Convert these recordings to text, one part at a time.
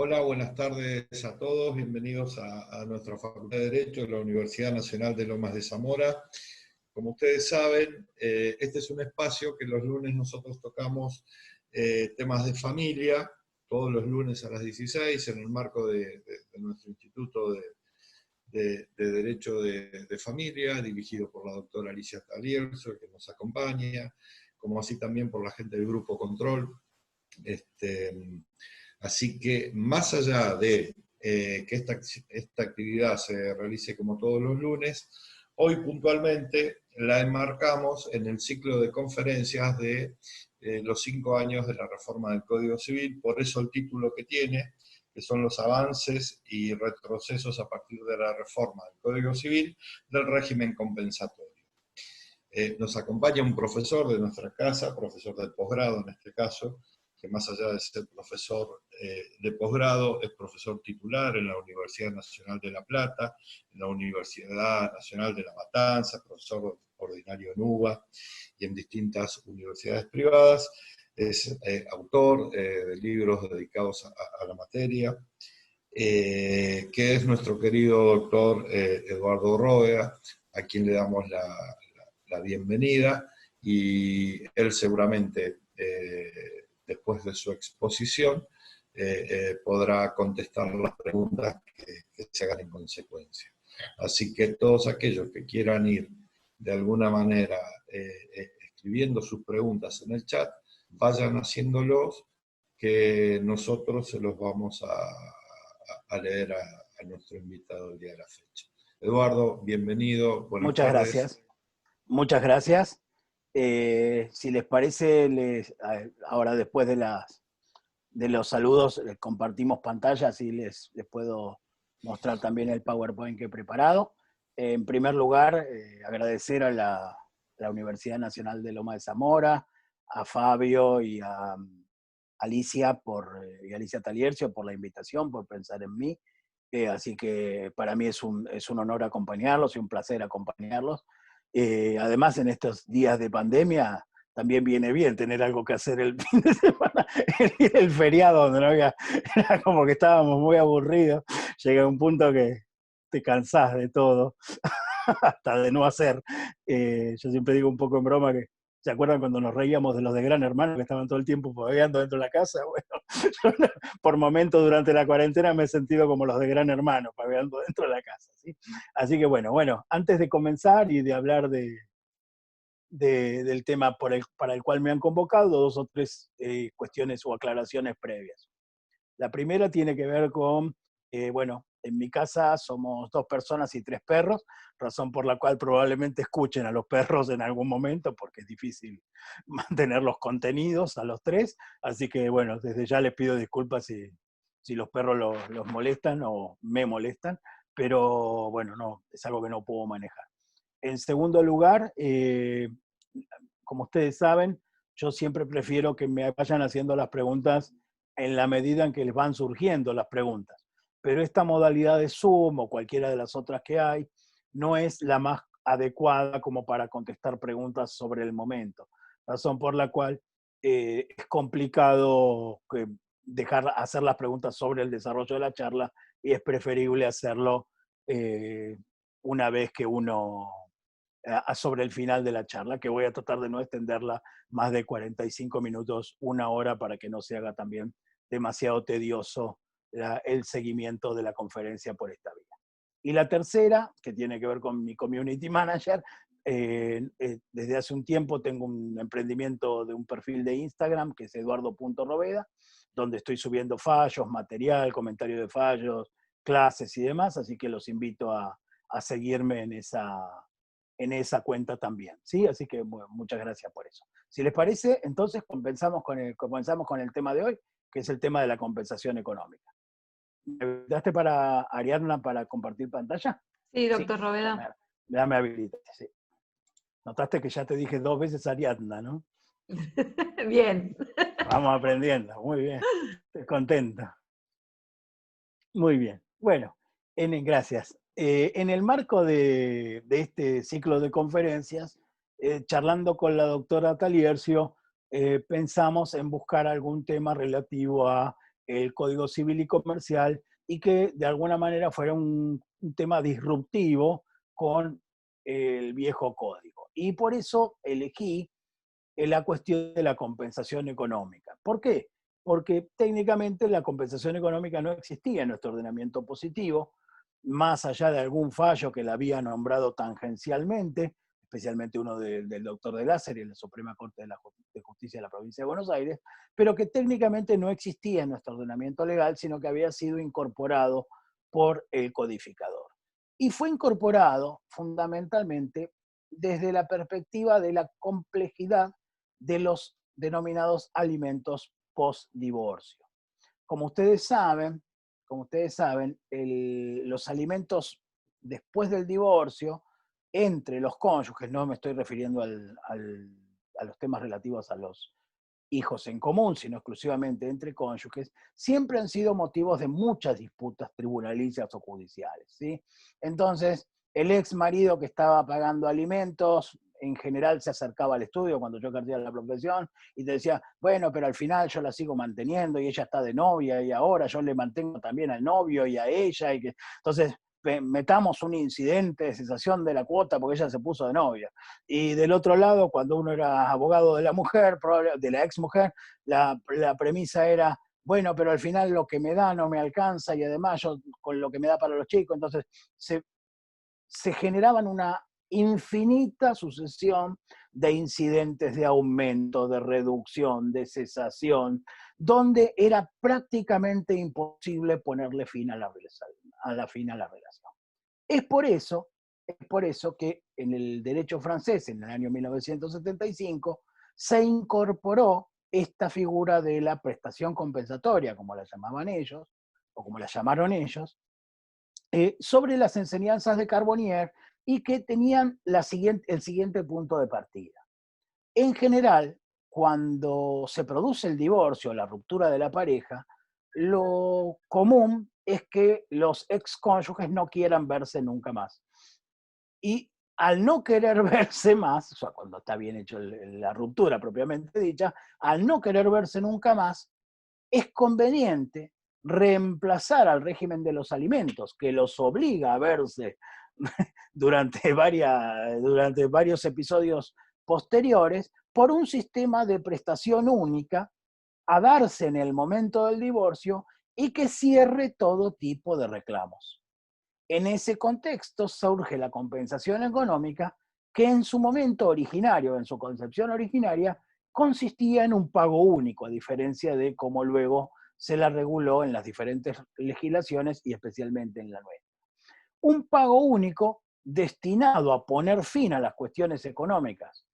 Hola, buenas tardes a todos. Bienvenidos a nuestra Facultad de Derecho de la Universidad Nacional de Lomas de Zamora. Como ustedes saben, este es un espacio que los lunes nosotros tocamos temas de familia, todos los lunes a las 16, en el marco de nuestro Instituto de Derecho de Familia, dirigido por la doctora Alicia Talierzo, que nos acompaña, como así también por la gente del Grupo Control. Así que, más allá de que esta actividad se realice como todos los lunes, hoy puntualmente la enmarcamos en el ciclo de conferencias de los 5 años de la reforma del Código Civil, por eso el título que tiene, que son los avances y retrocesos a partir de la reforma del Código Civil del régimen compensatorio. Nos acompaña un profesor de nuestra casa, profesor de posgrado en este caso, que más allá de ser profesor de posgrado, es profesor titular en la Universidad Nacional de La Plata, en la Universidad Nacional de La Matanza, profesor ordinario en UBA y en distintas universidades privadas. Es autor de libros dedicados a la materia, que es nuestro querido doctor Eduardo Ródea, a quien le damos la bienvenida, y él seguramente después de su exposición, podrá contestar las preguntas que se hagan en consecuencia. Así que todos aquellos que quieran ir de alguna manera escribiendo sus preguntas en el chat, vayan haciéndolos, que nosotros se los vamos a leer a nuestro invitado el día de la fecha. Eduardo, bienvenido, buenas Muchas tardes. Gracias. Muchas gracias. Si les parece, ahora después de los saludos, les compartimos pantallas y les puedo mostrar también el PowerPoint que he preparado. En primer lugar, agradecer a la Universidad Nacional de Lomas de Zamora, a Fabio y a Alicia y Alicia Taliercio por la invitación, por pensar en mí. Así que para mí es un honor acompañarlos y un placer acompañarlos. Además, en estos días de pandemia, también viene bien tener algo que hacer el fin de semana, el feriado, donde no había, era como que estábamos muy aburridos. Llega un punto que te cansás de todo, hasta de no hacer. Yo siempre digo un poco en broma que, ¿se acuerdan cuando nos reíamos de los de Gran Hermano que estaban todo el tiempo paveando dentro de la casa? Bueno, yo por momentos durante la cuarentena me he sentido como los de Gran Hermano, paveando dentro de la casa, ¿sí? Así que bueno, antes de comenzar y de hablar del tema para el cual me han convocado, 2 o 3 cuestiones o aclaraciones previas. La primera tiene que ver con, bueno, en mi casa somos 2 personas y 3 perros, razón por la cual probablemente escuchen a los perros en algún momento, porque es difícil mantener los contenidos a los 3, así que bueno, desde ya les pido disculpas si los perros los molestan o me molestan, pero bueno, no, es algo que no puedo manejar. En segundo lugar, como ustedes saben, yo siempre prefiero que me vayan haciendo las preguntas en la medida en que les van surgiendo las preguntas. Pero esta modalidad de Zoom o cualquiera de las otras que hay no es la más adecuada como para contestar preguntas sobre el momento. Razón por la cual es complicado hacer las preguntas sobre el desarrollo de la charla, y es preferible hacerlo una vez que uno sobre el final de la charla, que voy a tratar de no extenderla más de 45 minutos, 1 hora, para que no se haga también demasiado tedioso el seguimiento de la conferencia por esta vía. Y la tercera, que tiene que ver con mi community manager, desde hace un tiempo tengo un emprendimiento de un perfil de Instagram que es eduardo.roveda, donde estoy subiendo fallos, material, comentario de fallos, clases y demás, así que los invito a seguirme en esa cuenta también, ¿sí? Así que bueno, muchas gracias por eso. Si les parece, entonces comenzamos con el tema de hoy, que es el tema de la compensación económica. ¿Me daste para Ariadna para compartir pantalla? Sí, doctor Roveda. Ya me habilitaste, sí. Notaste que ya te dije 2 veces Ariadna, ¿no? Bien. Vamos aprendiendo, muy bien. Estoy contenta. Muy bien. Bueno, gracias. En el marco de este ciclo de conferencias, charlando con la doctora Taliercio, pensamos en buscar algún tema relativo a el Código Civil y Comercial y que de alguna manera fuera un tema disruptivo con el viejo código. Y por eso elegí la cuestión de la compensación económica. ¿Por qué? Porque técnicamente la compensación económica no existía en nuestro ordenamiento positivo, más allá de algún fallo que la había nombrado tangencialmente, especialmente uno del doctor de Láser y en la Suprema Corte de Justicia de la Provincia de Buenos Aires, pero que técnicamente no existía en nuestro ordenamiento legal, sino que había sido incorporado por el codificador. Y fue incorporado fundamentalmente desde la perspectiva de la complejidad de los denominados alimentos post-divorcio. Como ustedes saben, los alimentos después del divorcio, entre los cónyuges, no me estoy refiriendo a los temas relativos a los hijos en común, sino exclusivamente entre cónyuges, siempre han sido motivos de muchas disputas tribunalicias o judiciales, ¿sí? Entonces, el ex marido que estaba pagando alimentos, en general se acercaba al estudio cuando yo ejercía la profesión y te decía, bueno, pero al final yo la sigo manteniendo y ella está de novia y ahora yo le mantengo también al novio y a ella. Entonces, metamos un incidente de cesación de la cuota porque ella se puso de novia. Y del otro lado, cuando uno era abogado de la mujer, de la ex mujer, la premisa era, bueno, pero al final lo que me da no me alcanza y además yo con lo que me da para los chicos, entonces se generaban una infinita sucesión de incidentes de aumento, de reducción, de cesación, donde era prácticamente imposible ponerle fin a la relación. Es por eso que en el derecho francés, en el año 1975, se incorporó esta figura de la prestación compensatoria, como la llamaban ellos, o como la llamaron ellos, sobre las enseñanzas de Carbonnier y que tenían el siguiente punto de partida. En general, cuando se produce el divorcio, la ruptura de la pareja, lo común es que los excónyuges no quieran verse nunca más. Y al no querer verse más, o sea, cuando está bien hecho la ruptura propiamente dicha, al no querer verse nunca más, es conveniente reemplazar al régimen de los alimentos, que los obliga a verse durante varios episodios posteriores, por un sistema de prestación única a darse en el momento del divorcio y que cierre todo tipo de reclamos. En ese contexto surge la compensación económica que en su momento originario, en su concepción originaria, consistía en un pago único, a diferencia de cómo luego se la reguló en las diferentes legislaciones y especialmente en la nuestra. Un pago único destinado a poner fin a las cuestiones económicas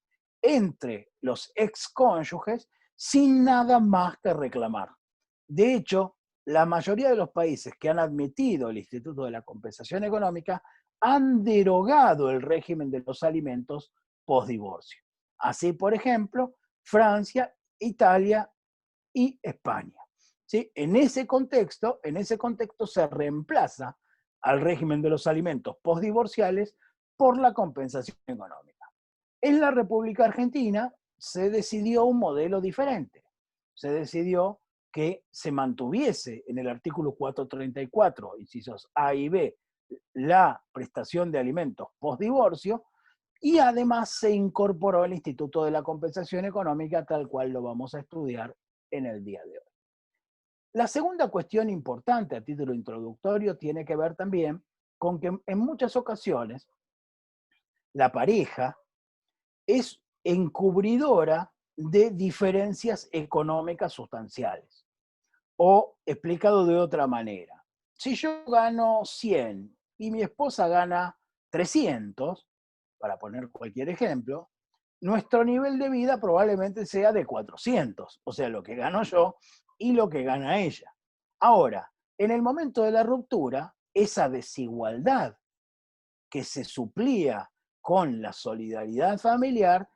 entre los excónyuges sin nada más que reclamar. De hecho, la mayoría de los países que han admitido el Instituto de la Compensación Económica han derogado el régimen de los alimentos postdivorcio. Así, por ejemplo, Francia, Italia y España. ¿Sí? En ese contexto se reemplaza al régimen de los alimentos postdivorciales por la compensación económica. En la República Argentina se decidió un modelo diferente. Se decidió que se mantuviese en el artículo 434, incisos A y B, la prestación de alimentos postdivorcio, y además se incorporó el Instituto de la Compensación Económica tal cual lo vamos a estudiar en el día de hoy. La segunda cuestión importante a título introductorio tiene que ver también con que en muchas ocasiones la pareja es encubridora de diferencias económicas sustanciales. O explicado de otra manera, si yo gano 100 y mi esposa gana 300, para poner cualquier ejemplo, nuestro nivel de vida probablemente sea de 400, o sea, lo que gano yo y lo que gana ella. Ahora, en el momento de la ruptura, esa desigualdad que se suplía con la solidaridad familiar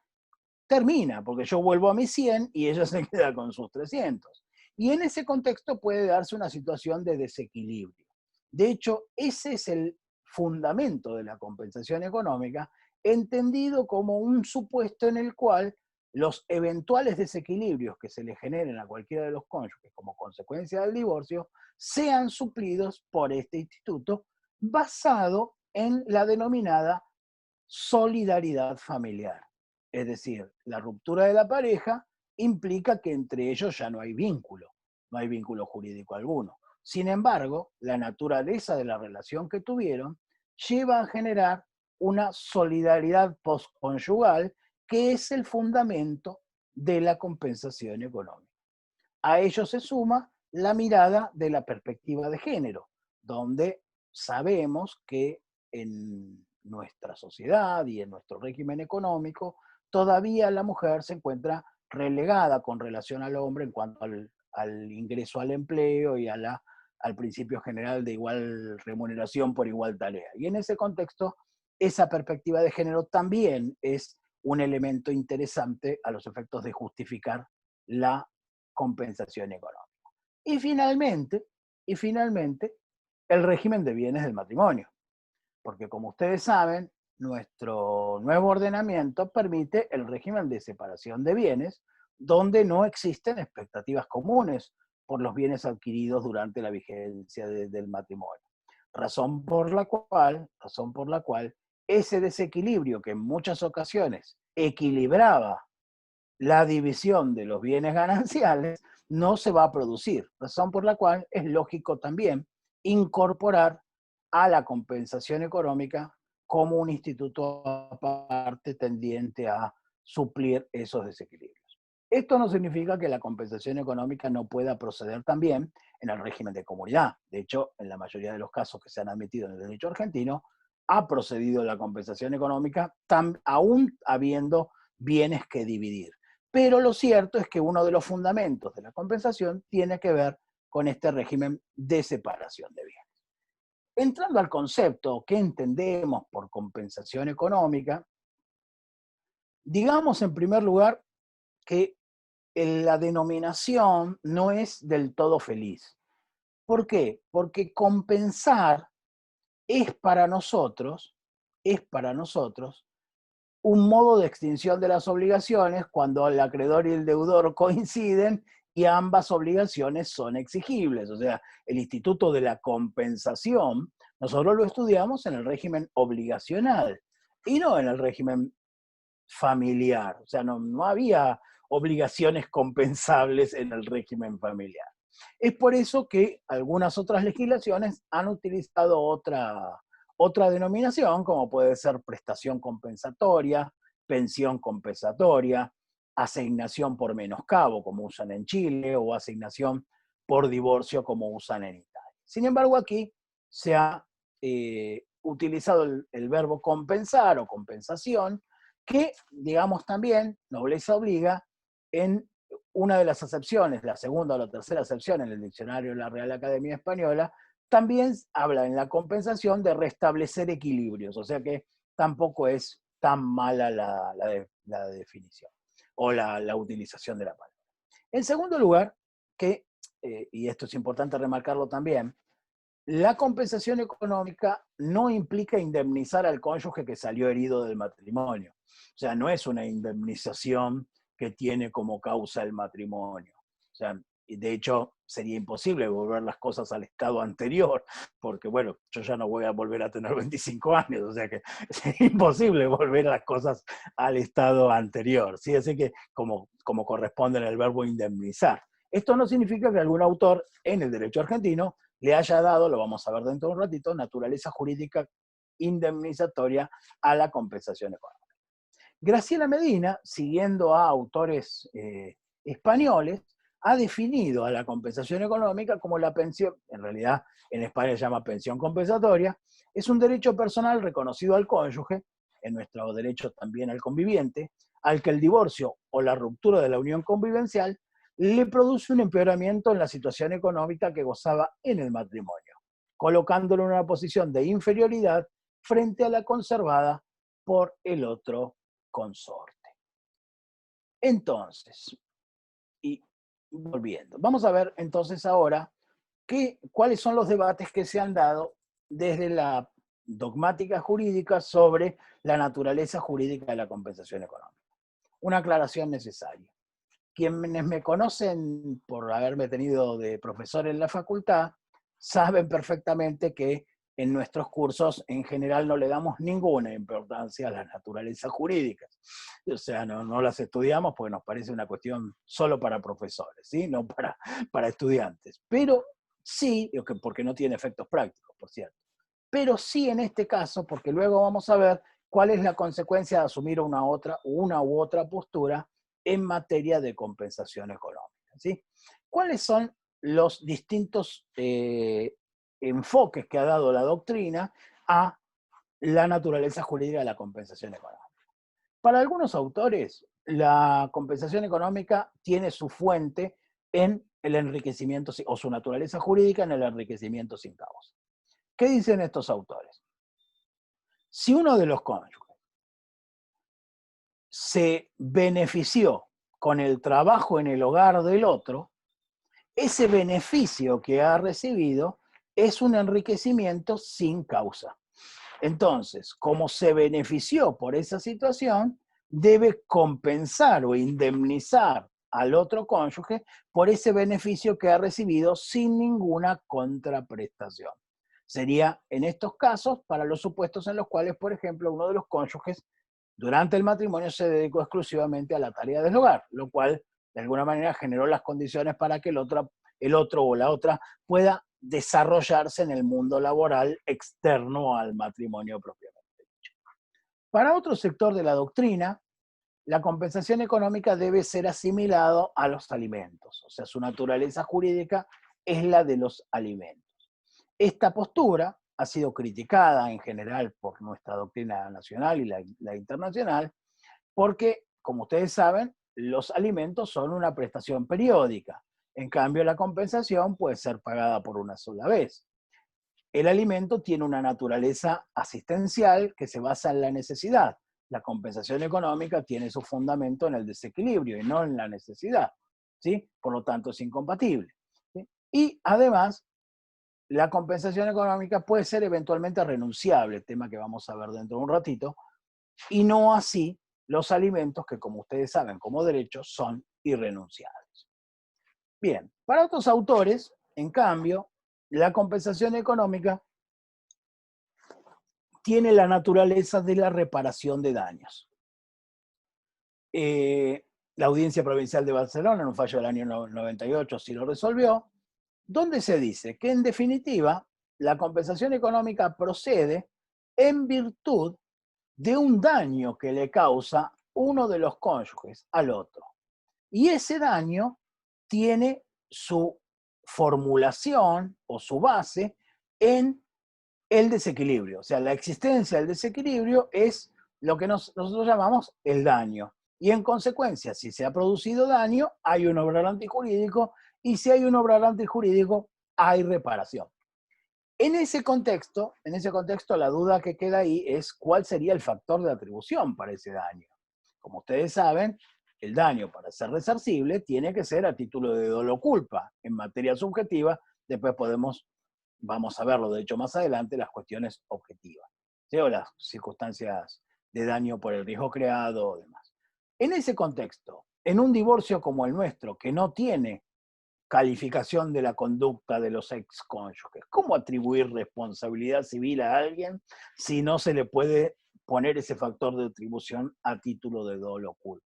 termina, porque yo vuelvo a mis 100 y ella se queda con sus 300. Y en ese contexto puede darse una situación de desequilibrio. De hecho, ese es el fundamento de la compensación económica, entendido como un supuesto en el cual los eventuales desequilibrios que se le generen a cualquiera de los cónyuges como consecuencia del divorcio sean suplidos por este instituto basado en la denominada solidaridad familiar. Es decir, la ruptura de la pareja implica que entre ellos ya no hay vínculo jurídico alguno. Sin embargo, la naturaleza de la relación que tuvieron lleva a generar una solidaridad postconyugal que es el fundamento de la compensación económica. A ello se suma la mirada de la perspectiva de género, donde sabemos que en nuestra sociedad y en nuestro régimen económico, todavía la mujer se encuentra relegada con relación al hombre en cuanto al ingreso al empleo y al principio general de igual remuneración por igual tarea. Y en ese contexto, esa perspectiva de género también es un elemento interesante a los efectos de justificar la compensación económica. Y finalmente, el régimen de bienes del matrimonio. Porque como ustedes saben, nuestro nuevo ordenamiento permite el régimen de separación de bienes, donde no existen expectativas comunes por los bienes adquiridos durante la vigencia del matrimonio. Razón por la cual ese desequilibrio que en muchas ocasiones equilibraba la división de los bienes gananciales no se va a producir, razón por la cual es lógico también incorporar a la compensación económica como un instituto aparte tendiente a suplir esos desequilibrios. Esto no significa que la compensación económica no pueda proceder también en el régimen de comunidad. De hecho, en la mayoría de los casos que se han admitido en el derecho argentino, ha procedido la compensación económica aún habiendo bienes que dividir. Pero lo cierto es que uno de los fundamentos de la compensación tiene que ver con este régimen de separación de bienes. Entrando al concepto, ¿qué entendemos por compensación económica? Digamos en primer lugar que la denominación no es del todo feliz. ¿Por qué? Porque compensar es para nosotros un modo de extinción de las obligaciones cuando el acreedor y el deudor coinciden y ambas obligaciones son exigibles. O sea, el instituto de la compensación, nosotros lo estudiamos en el régimen obligacional y no en el régimen familiar. O sea, no había obligaciones compensables en el régimen familiar. Es por eso que algunas otras legislaciones han utilizado otra denominación, como puede ser prestación compensatoria, pensión compensatoria, asignación por menoscabo, como usan en Chile, o asignación por divorcio, como usan en Italia. Sin embargo, aquí se ha utilizado el verbo compensar o compensación, que, digamos también, nobleza obliga, en una de las acepciones, la segunda o la tercera acepción en el diccionario de la Real Academia Española, también habla en la compensación de restablecer equilibrios, o sea que tampoco es tan mala la definición o la utilización de la palabra. En segundo lugar, y esto es importante remarcarlo también, la compensación económica no implica indemnizar al cónyuge que salió herido del matrimonio. O sea, no es una indemnización que tiene como causa el matrimonio. O sea, de hecho, sería imposible volver las cosas al estado anterior, porque bueno, yo ya no voy a volver a tener 25 años, o sea que es imposible volver las cosas al estado anterior, ¿sí? Así que como corresponde en el verbo indemnizar. Esto no significa que algún autor en el derecho argentino le haya dado, lo vamos a ver dentro de un ratito, naturaleza jurídica indemnizatoria a la compensación económica. Graciela Medina, siguiendo a autores españoles, ha definido a la compensación económica como la pensión, en realidad en España se llama pensión compensatoria, es un derecho personal reconocido al cónyuge, en nuestro derecho también al conviviente, al que el divorcio o la ruptura de la unión convivencial le produce un empeoramiento en la situación económica que gozaba en el matrimonio, colocándolo en una posición de inferioridad frente a la conservada por el otro consorte. Entonces, y volviendo, vamos a ver entonces ahora cuáles son los debates que se han dado desde la dogmática jurídica sobre la naturaleza jurídica de la compensación económica. una aclaración necesaria. Quienes me conocen por haberme tenido de profesor en la facultad, saben perfectamente que en nuestros cursos en general no le damos ninguna importancia a las naturalezas jurídicas. O sea, no las estudiamos porque nos parece una cuestión solo para profesores, ¿sí? No para estudiantes. Pero sí, porque no tiene efectos prácticos, por cierto. Pero sí en este caso, porque luego vamos a ver cuál es la consecuencia de asumir una u otra postura en materia de compensación económica, ¿sí? ¿Cuáles son los distintos enfoques que ha dado la doctrina a la naturaleza jurídica de la compensación económica? Para algunos autores, la compensación económica tiene su fuente en el enriquecimiento, o su naturaleza jurídica en el enriquecimiento sin causa. ¿Qué dicen estos autores? Si uno de los cónyuges se benefició con el trabajo en el hogar del otro, ese beneficio que ha recibido es un enriquecimiento sin causa. Entonces, como se benefició por esa situación, debe compensar o indemnizar al otro cónyuge por ese beneficio que ha recibido sin ninguna contraprestación. Sería en estos casos para los supuestos en los cuales, por ejemplo, uno de los cónyuges durante el matrimonio se dedicó exclusivamente a la tarea del hogar, lo cual de alguna manera generó las condiciones para que el otro o la otra pueda desarrollarse en el mundo laboral externo al matrimonio propiamente dicho. Para otro sector de la doctrina, la compensación económica debe ser asimilado a los alimentos, o sea, su naturaleza jurídica es la de los alimentos. Esta postura ha sido criticada en general por nuestra doctrina nacional y la internacional, porque, como ustedes saben, los alimentos son una prestación periódica. En cambio, la compensación puede ser pagada por una sola vez. El alimento tiene una naturaleza asistencial que se basa en la necesidad. La compensación económica tiene su fundamento en el desequilibrio y no en la necesidad, ¿sí? Por lo tanto, es incompatible, ¿sí? Y además, la compensación económica puede ser eventualmente renunciable, tema que vamos a ver dentro de un ratito, y no así los alimentos que, como ustedes saben, como derechos, son irrenunciables. Bien, para otros autores, en cambio, la compensación económica tiene la naturaleza de la reparación de daños. La Audiencia Provincial de Barcelona, en un fallo del año 98, sí lo resolvió, donde se dice que, en definitiva, la compensación económica procede en virtud de un daño que le causa uno de los cónyuges al otro. Y ese daño tiene su formulación o su base en el desequilibrio. O sea, la existencia del desequilibrio es lo que nosotros llamamos el daño. Y en consecuencia, si se ha producido daño, hay un obrar antijurídico, y si hay un obrar antijurídico, hay reparación. En ese contexto, la duda que queda ahí es cuál sería el factor de atribución para ese daño. Como ustedes saben, el daño, para ser resarcible, tiene que ser a título de dolo o culpa. En materia subjetiva, después vamos a verlo, de hecho, más adelante, las cuestiones objetivas, ¿sí? O las circunstancias de daño por el riesgo creado o demás. En ese contexto, en un divorcio como el nuestro, que no tiene calificación de la conducta de los excónyuges, ¿cómo atribuir responsabilidad civil a alguien si no se le puede poner ese factor de atribución a título de dolo o culpa?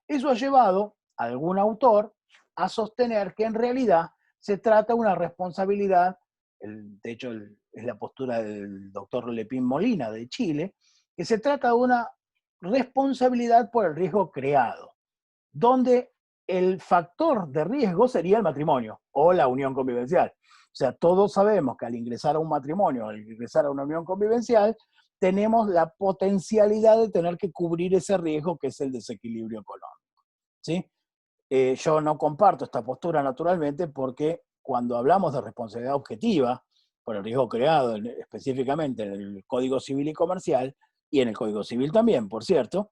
Eso ha llevado a algún autor a sostener que en realidad se trata de una responsabilidad, de hecho es la postura del doctor Lepín Molina de Chile, que se trata de una responsabilidad por el riesgo creado, donde el factor de riesgo sería el matrimonio o la unión convivencial. O sea, todos sabemos que al ingresar a un matrimonio, al ingresar a una unión convivencial, tenemos la potencialidad de tener que cubrir ese riesgo que es el desequilibrio económico, ¿sí? Yo no comparto esta postura naturalmente porque cuando hablamos de responsabilidad objetiva por el riesgo creado específicamente en el Código Civil y Comercial, y en el Código Civil también, por cierto,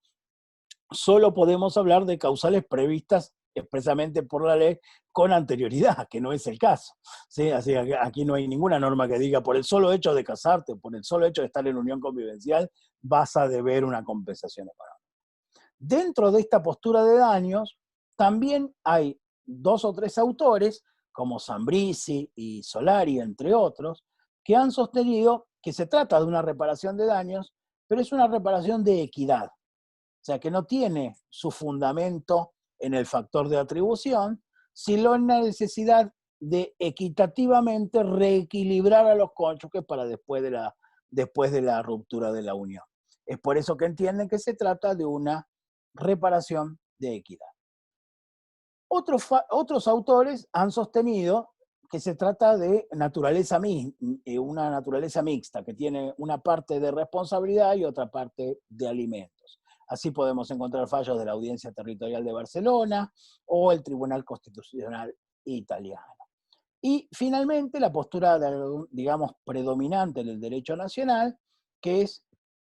solo podemos hablar de causales previstas expresamente por la ley con anterioridad, que no es el caso, ¿sí? Así que aquí no hay ninguna norma que diga por el solo hecho de casarte, por el solo hecho de estar en unión convivencial, vas a deber una compensación económica. Dentro de esta postura de daños, también hay 2 o 3 autores, como Zambrisi y Solari, entre otros, que han sostenido que se trata de una reparación de daños, pero es una reparación de equidad. O sea, que no tiene su fundamento en el factor de atribución, sino en la necesidad de equitativamente reequilibrar a los cónyuges para después de la ruptura de la unión. Es por eso que entienden que se trata de una reparación de equidad. Otros autores han sostenido que se trata de una naturaleza mixta, que tiene una parte de responsabilidad y otra parte de alimentos. Así podemos encontrar fallos de la Audiencia Territorial de Barcelona o el Tribunal Constitucional italiano. Y finalmente la postura, digamos, predominante en el derecho nacional, que es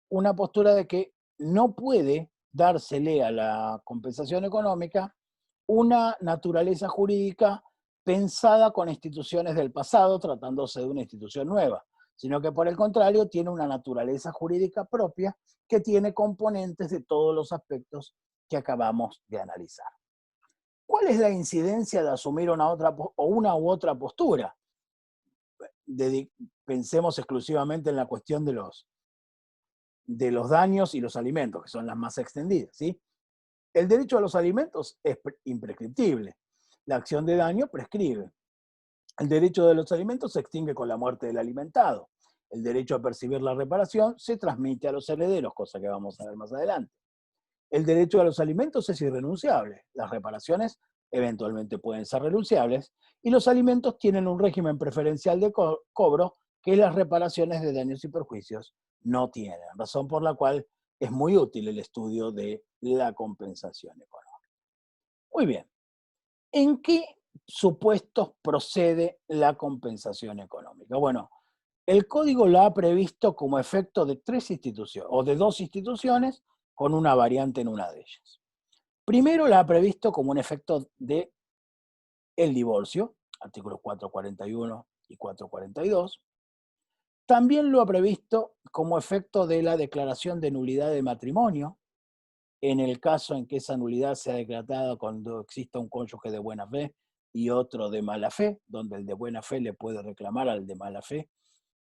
una postura de que no puede dársele a la compensación económica una naturaleza jurídica pensada con instituciones del pasado, tratándose de una institución nueva, sino que por el contrario tiene una naturaleza jurídica propia que tiene componentes de todos los aspectos que acabamos de analizar. ¿Cuál es la incidencia de asumir una u otra postura? Pensemos exclusivamente en la cuestión de los daños y los alimentos, que son las más extendidas, ¿sí? El derecho a los alimentos es imprescriptible. La acción de daño prescribe. El derecho de los alimentos se extingue con la muerte del alimentado. El derecho a percibir la reparación se transmite a los herederos, cosa que vamos a ver más adelante. El derecho a los alimentos es irrenunciable. Las reparaciones eventualmente pueden ser renunciables y los alimentos tienen un régimen preferencial de cobro que las reparaciones de daños y perjuicios no tienen, razón por la cual es muy útil el estudio de la compensación económica. Muy bien, ¿en qué supuestos procede la compensación económica? Bueno, el Código la ha previsto como efecto de 3 instituciones, o de 2 instituciones, con una variante en una de ellas. Primero la ha previsto como un efecto de el divorcio, artículos 441 y 442. También lo ha previsto como efecto de la declaración de nulidad de matrimonio, en el caso en que esa nulidad sea declarada cuando exista un cónyuge de buena fe y otro de mala fe, donde el de buena fe le puede reclamar al de mala fe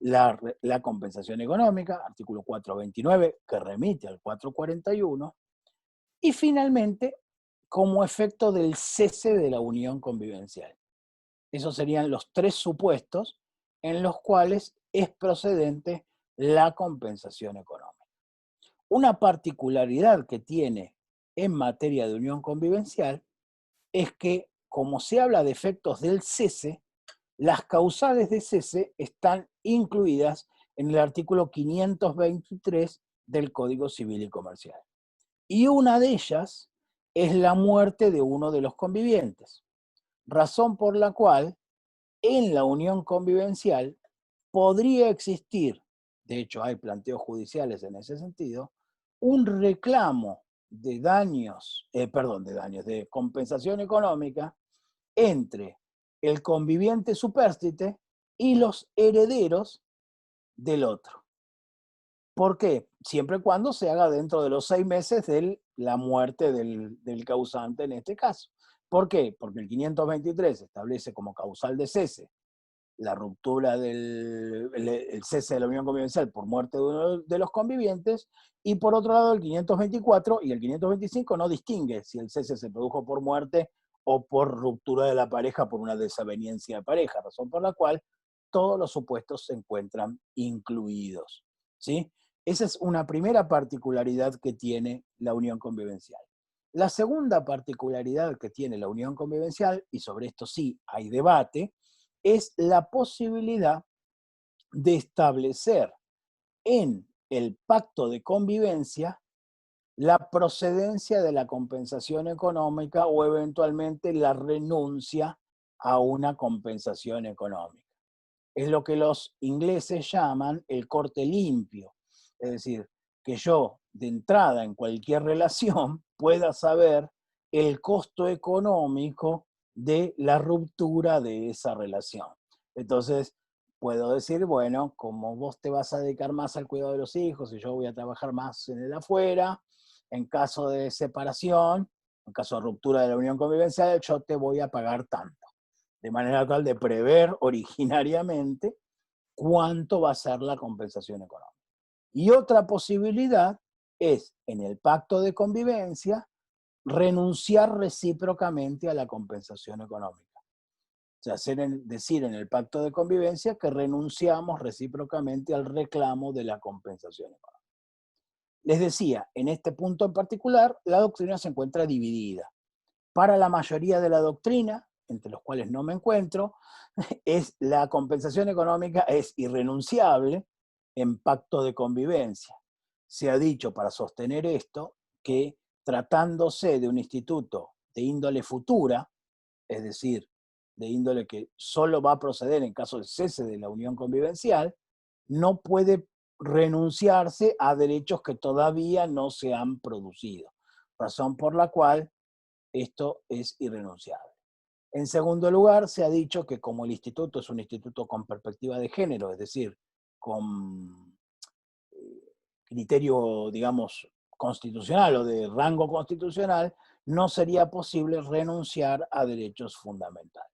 la compensación económica, artículo 429, que remite al 441, y finalmente, como efecto del cese de la unión convivencial. Esos serían los 3 supuestos en los cuales es procedente la compensación económica. Una particularidad que tiene en materia de unión convivencial es que, como se habla de efectos del cese, las causales de cese están incluidas en el artículo 523 del Código Civil y Comercial. Y una de ellas es la muerte de uno de los convivientes, razón por la cual en la unión convivencial podría existir, de hecho hay planteos judiciales en ese sentido, un reclamo de de compensación económica entre el conviviente supérstite y los herederos del otro. ¿Por qué? Siempre y cuando se haga dentro de los 6 meses de la muerte del causante en este caso. ¿Por qué? Porque el 523 establece como causal de cese la ruptura el cese de la unión convivencial por muerte de uno de los convivientes, y por otro lado el 524 y el 525 no distingue si el cese se produjo por muerte o por ruptura de la pareja por una desaveniencia de pareja, razón por la cual todos los supuestos se encuentran incluidos, ¿sí? Esa es una primera particularidad que tiene la unión convivencial. La segunda particularidad que tiene la unión convivencial, y sobre esto sí hay debate, es la posibilidad de establecer en el pacto de convivencia la procedencia de la compensación económica o eventualmente la renuncia a una compensación económica. Es lo que los ingleses llaman el corte limpio, es decir, que yo de entrada en cualquier relación pueda saber el costo económico de la ruptura de esa relación. Entonces, puedo decir, bueno, como vos te vas a dedicar más al cuidado de los hijos y yo voy a trabajar más en el afuera, en caso de separación, en caso de ruptura de la unión convivencial, yo te voy a pagar tanto. De manera tal de prever originariamente cuánto va a ser la compensación económica. Y otra posibilidad es, en el pacto de convivencia, renunciar recíprocamente a la compensación económica. O sea, decir en el pacto de convivencia que renunciamos recíprocamente al reclamo de la compensación económica. Les decía, en este punto en particular, la doctrina se encuentra dividida. Para la mayoría de la doctrina, entre los cuales no me encuentro, la compensación económica es irrenunciable en pacto de convivencia. Se ha dicho para sostener esto que tratándose de un instituto de índole futura, es decir, de índole que solo va a proceder en caso de cese de la unión convivencial, no puede renunciarse a derechos que todavía no se han producido, razón por la cual esto es irrenunciable. En segundo lugar, se ha dicho que como el instituto es un instituto con perspectiva de género, es decir, con criterio, digamos, constitucional o de rango constitucional, no sería posible renunciar a derechos fundamentales.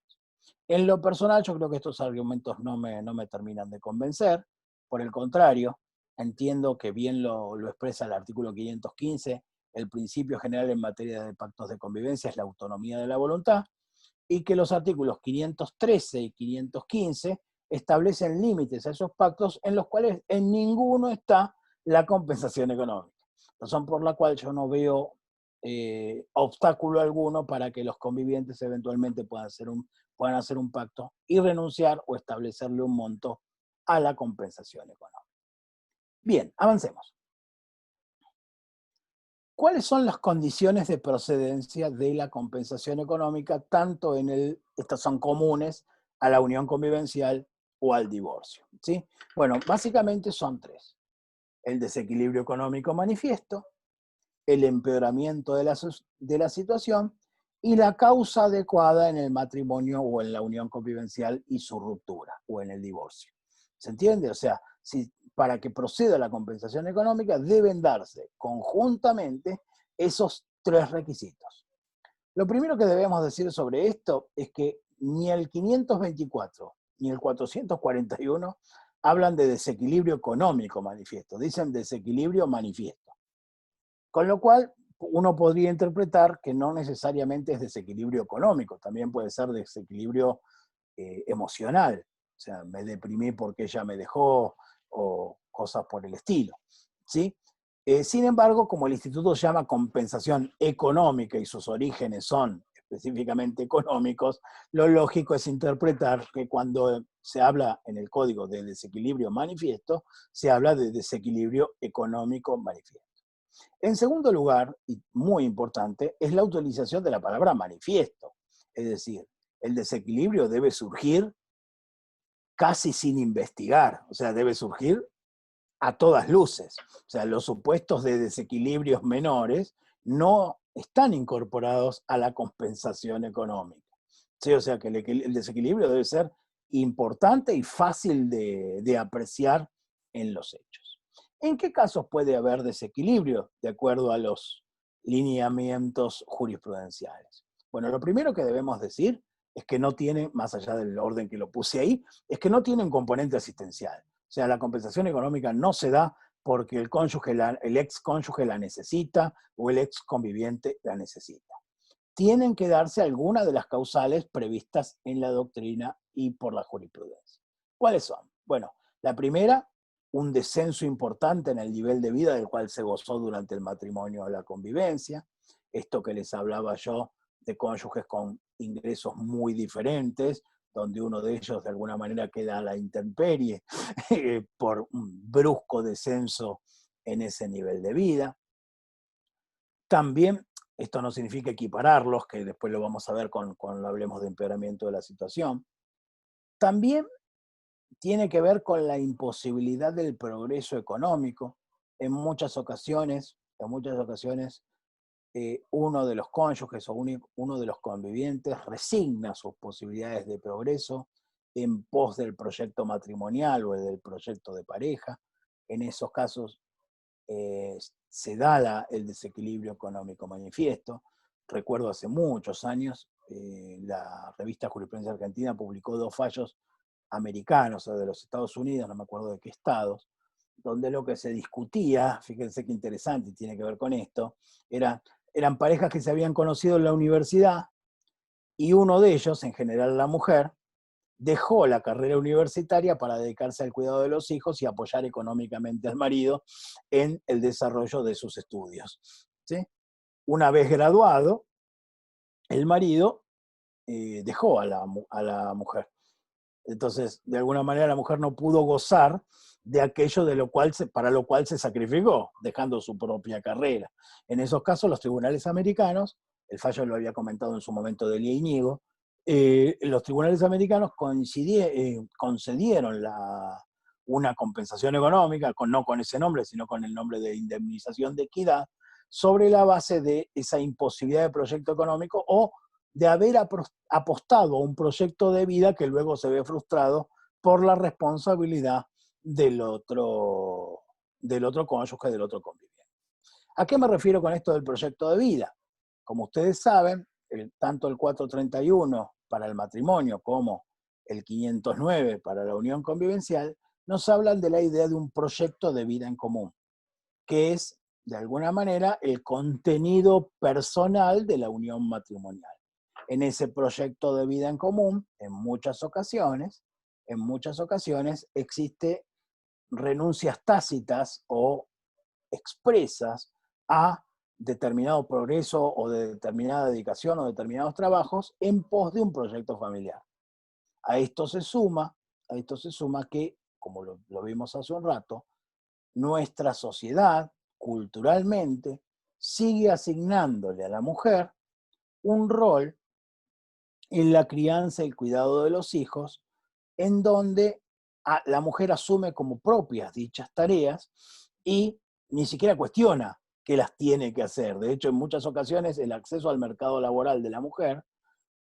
En lo personal, yo creo que estos argumentos no me terminan de convencer. Por el contrario, entiendo que bien lo expresa el artículo 515, el principio general en materia de pactos de convivencia es la autonomía de la voluntad, y que los artículos 513 y 515 establecen límites a esos pactos en los cuales en ninguno está la compensación económica. Razón por la cual yo no veo obstáculo alguno para que los convivientes eventualmente puedan hacer un pacto y renunciar o establecerle un monto a la compensación económica. Bien, avancemos. ¿Cuáles son las condiciones de procedencia de la compensación económica, tanto estas son comunes a la unión convivencial o al divorcio? ¿Sí? Bueno, básicamente son tres. El desequilibrio económico manifiesto, el empeoramiento de la situación y la causa adecuada en el matrimonio o en la unión convivencial y su ruptura, o en el divorcio. ¿Se entiende? O sea, para que proceda la compensación económica deben darse conjuntamente esos tres requisitos. Lo primero que debemos decir sobre esto es que ni el 524 ni el 441 hablan de desequilibrio económico manifiesto, dicen desequilibrio manifiesto. Con lo cual, uno podría interpretar que no necesariamente es desequilibrio económico, también puede ser desequilibrio emocional. O sea, me deprimí porque ella me dejó, o cosas por el estilo, ¿sí? Sin embargo, como el instituto se llama compensación económica y sus orígenes son específicamente económicos, lo lógico es interpretar que cuando se habla en el código de desequilibrio manifiesto, se habla de desequilibrio económico manifiesto. En segundo lugar, y muy importante, es la utilización de la palabra manifiesto. Es decir, el desequilibrio debe surgir casi sin investigar, o sea, debe surgir a todas luces. O sea, los supuestos de desequilibrios menores no están incorporados a la compensación económica. Sí, o sea, que el desequilibrio debe ser importante y fácil de apreciar en los hechos. ¿En qué casos puede haber desequilibrio de acuerdo a los lineamientos jurisprudenciales? Bueno, lo primero que debemos decir es que no tiene, más allá del orden que lo puse ahí, es que no tiene un componente asistencial. O sea, la compensación económica no se da porque el ex cónyuge la necesita o el ex conviviente la necesita. Tienen que darse algunas de las causales previstas en la doctrina y por la jurisprudencia. ¿Cuáles son? Bueno, la primera, un descenso importante en el nivel de vida del cual se gozó durante el matrimonio o la convivencia. Esto que les hablaba yo de cónyuges con ingresos muy diferentes, donde uno de ellos de alguna manera queda a la intemperie por un brusco descenso en ese nivel de vida. También, esto no significa equipararlos, que después lo vamos a ver cuando hablemos de empeoramiento de la situación. También tiene que ver con la imposibilidad del progreso económico. En muchas ocasiones, uno de los cónyuges o uno de los convivientes resigna sus posibilidades de progreso en pos del proyecto matrimonial o del proyecto de pareja. En esos casos se da el desequilibrio económico manifiesto. Recuerdo hace muchos años, la revista Jurisprudencia Argentina publicó 2 fallos americanos, o de los Estados Unidos, no me acuerdo de qué estados, donde lo que se discutía, fíjense qué interesante y tiene que ver con esto, eran parejas que se habían conocido en la universidad y uno de ellos, en general la mujer, dejó la carrera universitaria para dedicarse al cuidado de los hijos y apoyar económicamente al marido en el desarrollo de sus estudios, ¿sí? Una vez graduado, el marido dejó a la mujer. Entonces, de alguna manera la mujer no pudo gozar de aquello para lo cual se sacrificó, dejando su propia carrera. En esos casos, los tribunales americanos, el fallo lo había comentado en su momento Delia Íñigo, los tribunales americanos concedieron una compensación económica, no con ese nombre, sino con el nombre de indemnización de equidad, sobre la base de esa imposibilidad de proyecto económico o de haber apostado a un proyecto de vida que luego se ve frustrado por la responsabilidad del otro cónyuge, del otro conviviente. ¿A qué me refiero con esto del proyecto de vida? Como ustedes saben, tanto el 431 para el matrimonio como el 509 para la unión convivencial nos hablan de la idea de un proyecto de vida en común, que es, de alguna manera, el contenido personal de la unión matrimonial. En ese proyecto de vida en común, en muchas ocasiones existe renuncias tácitas o expresas a determinado progreso o de determinada dedicación o determinados trabajos en pos de un proyecto familiar. A esto se suma que, como lo vimos hace un rato, nuestra sociedad, culturalmente, sigue asignándole a la mujer un rol en la crianza y el cuidado de los hijos, en donde la mujer asume como propias dichas tareas y ni siquiera cuestiona que las tiene que hacer. De hecho, en muchas ocasiones el acceso al mercado laboral de la mujer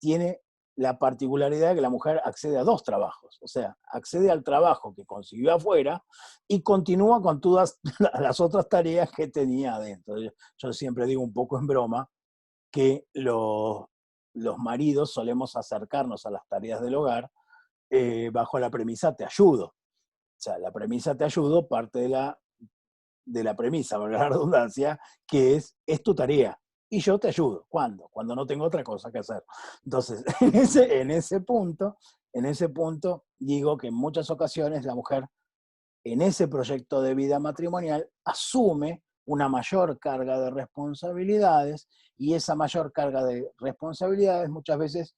tiene la particularidad de que la mujer accede a 2 trabajos, o sea, accede al trabajo que consiguió afuera y continúa con todas las otras tareas que tenía adentro. Yo siempre digo un poco en broma que los maridos solemos acercarnos a las tareas del hogar bajo la premisa te ayudo. O sea, la premisa te ayudo parte de la premisa, valga la redundancia, que es tu tarea. Y yo te ayudo. ¿Cuándo? Cuando no tengo otra cosa que hacer. Entonces, en ese punto, digo que en muchas ocasiones la mujer, en ese proyecto de vida matrimonial, asume una mayor carga de responsabilidades y esa mayor carga de responsabilidades muchas veces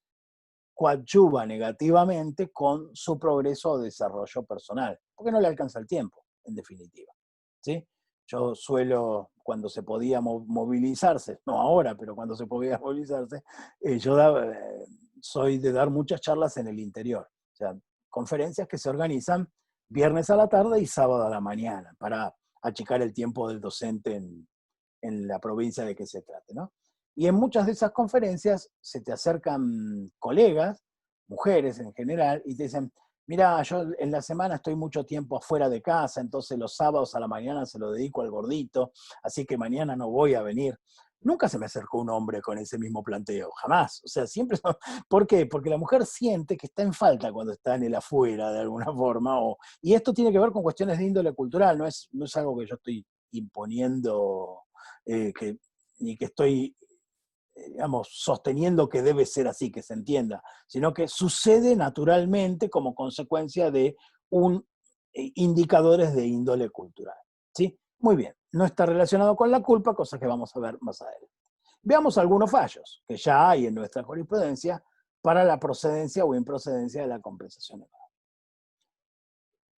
coadyuva negativamente con su progreso o desarrollo personal, porque no le alcanza el tiempo, en definitiva, ¿sí? Yo suelo, cuando se podía movilizarse, no ahora, pero cuando se podía movilizarse, soy de dar muchas charlas en el interior, o sea, conferencias que se organizan viernes a la tarde y sábado a la mañana, para achicar el tiempo del docente en la provincia de que se trate, ¿no? Y en muchas de esas conferencias se te acercan colegas, mujeres en general, y te dicen, mira, yo en la semana estoy mucho tiempo afuera de casa, entonces los sábados a la mañana se lo dedico al gordito, así que mañana no voy a venir. Nunca se me acercó un hombre con ese mismo planteo, jamás. O sea, siempre... ¿Por qué? Porque la mujer siente que está en falta cuando está en el afuera, de alguna forma. Y esto tiene que ver con cuestiones de índole cultural, no es algo que yo estoy imponiendo, ni que estoy digamos, sosteniendo que debe ser así, que se entienda, sino que sucede naturalmente como consecuencia de indicadores de índole cultural. ¿Sí? Muy bien, no está relacionado con la culpa, cosa que vamos a ver más adelante. Veamos algunos fallos que ya hay en nuestra jurisprudencia para la procedencia o improcedencia de la compensación económica.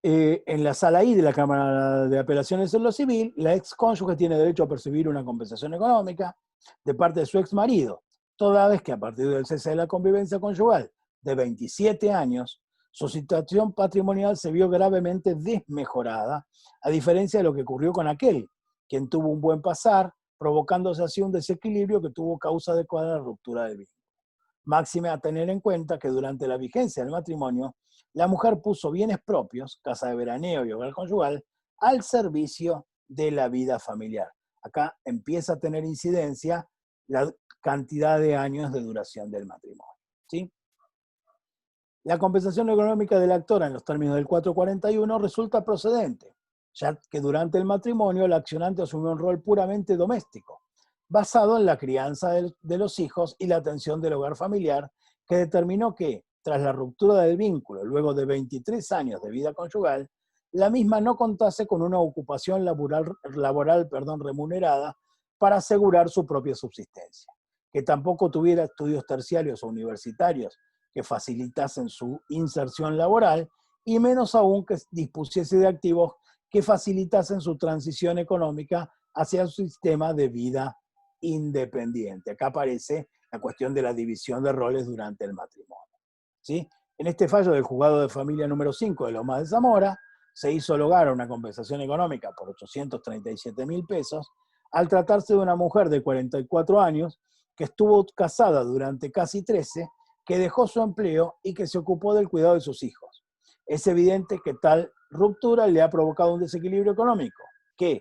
En la sala I de la Cámara de Apelaciones en lo Civil, la excónyuge tiene derecho a percibir una compensación económica de parte de su exmarido, toda vez que a partir del cese de la convivencia conyugal de 27 años, su situación patrimonial se vio gravemente desmejorada, a diferencia de lo que ocurrió con aquel, quien tuvo un buen pasar, provocándose así un desequilibrio que tuvo causa adecuada a la ruptura del vínculo. Máxime a tener en cuenta que durante la vigencia del matrimonio, la mujer puso bienes propios, casa de veraneo y hogar conyugal, al servicio de la vida familiar. Acá empieza a tener incidencia la cantidad de años de duración del matrimonio, ¿sí? La compensación económica del actor en los términos del 441 resulta procedente, ya que durante el matrimonio el accionante asumió un rol puramente doméstico, basado en la crianza de los hijos y la atención del hogar familiar, que determinó que, tras la ruptura del vínculo, luego de 23 años de vida conyugal, la misma no contase con una ocupación laboral remunerada para asegurar su propia subsistencia, que tampoco tuviera estudios terciarios o universitarios que facilitasen su inserción laboral, y menos aún que dispusiese de activos que facilitasen su transición económica hacia un sistema de vida independiente. Acá aparece la cuestión de la división de roles durante el matrimonio, ¿sí? En este fallo del juzgado de familia número 5 de Lomas de Zamora, se hizo lograr una compensación económica por 837.000 pesos al tratarse de una mujer de 44 años que estuvo casada durante casi 13, que dejó su empleo y que se ocupó del cuidado de sus hijos. Es evidente que tal ruptura le ha provocado un desequilibrio económico que,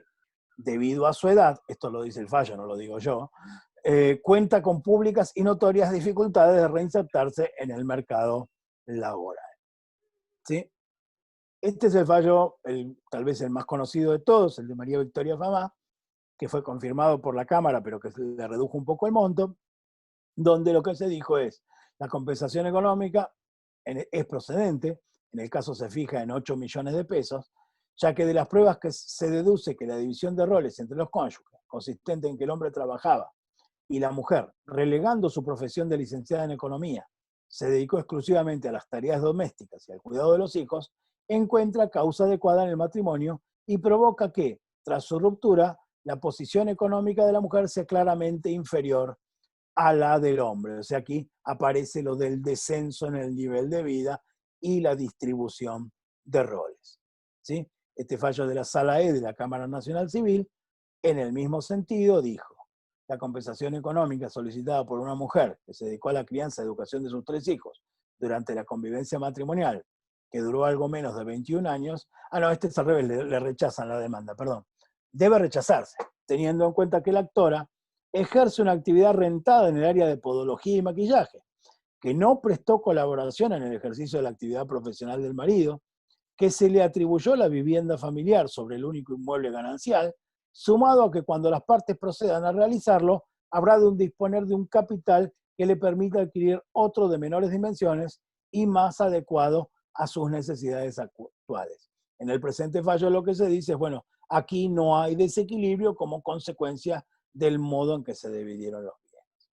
debido a su edad, esto lo dice el fallo, no lo digo yo, cuenta con públicas y notorias dificultades de reinsertarse en el mercado laboral, ¿sí? Este es el fallo, tal vez el más conocido de todos, el de María Victoria Famá, que fue confirmado por la Cámara, pero que se le redujo un poco el monto, donde lo que se dijo es: la compensación económica es procedente, en el caso se fija en 8 millones de pesos, ya que de las pruebas que se deduce que la división de roles entre los cónyuges, consistente en que el hombre trabajaba y la mujer, relegando su profesión de licenciada en economía, se dedicó exclusivamente a las tareas domésticas y al cuidado de los hijos, encuentra causa adecuada en el matrimonio y provoca que, tras su ruptura, la posición económica de la mujer sea claramente inferior a la del hombre. O sea, aquí aparece lo del descenso en el nivel de vida y la distribución de roles, ¿sí? Este fallo de la Sala E de la Cámara Nacional Civil, en el mismo sentido, dijo: la compensación económica solicitada por una mujer que se dedicó a la crianza y educación de sus 3 hijos durante la convivencia matrimonial, que duró algo menos de 21 años, este es al revés, le rechazan la demanda, perdón, debe rechazarse, teniendo en cuenta que la actora ejerce una actividad rentada en el área de podología y maquillaje, que no prestó colaboración en el ejercicio de la actividad profesional del marido, que se le atribuyó la vivienda familiar sobre el único inmueble ganancial, sumado a que cuando las partes procedan a realizarlo, habrá de disponer de un capital que le permita adquirir otro de menores dimensiones y más adecuado a sus necesidades actuales. En el presente fallo lo que se dice es, bueno, aquí no hay desequilibrio como consecuencia del modo en que se dividieron los bienes.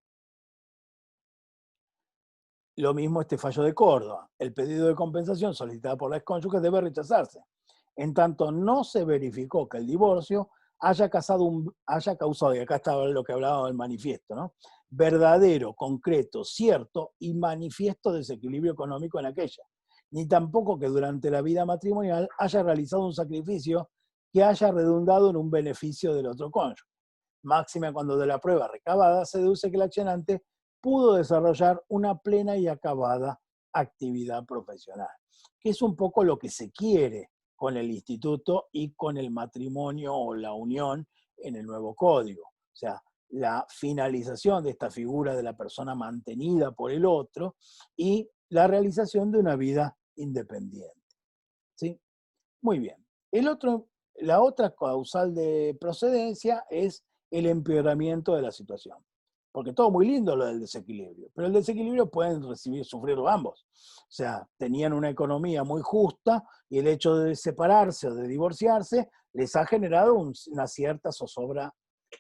Lo mismo este fallo de Córdoba. El pedido de compensación solicitado por la excónyuge debe rechazarse, en tanto no se verificó que el divorcio haya causado, y acá estaba lo que hablaba del manifiesto, ¿no?, verdadero, concreto, cierto y manifiesto desequilibrio económico en aquella, ni tampoco que durante la vida matrimonial haya realizado un sacrificio que haya redundado en un beneficio del otro cónyuge. Máxima cuando de la prueba recabada se deduce que el accionante pudo desarrollar una plena y acabada actividad profesional, que es un poco lo que se quiere con el instituto y con el matrimonio o la unión en el nuevo código. O sea, la finalización de esta figura de la persona mantenida por el otro y la realización de una vida independiente, ¿sí? Muy bien. La otra causal de procedencia es el empeoramiento de la situación. Porque todo muy lindo lo del desequilibrio, pero el desequilibrio pueden sufrirlo ambos. O sea, tenían una economía muy justa y el hecho de separarse o de divorciarse les ha generado una cierta zozobra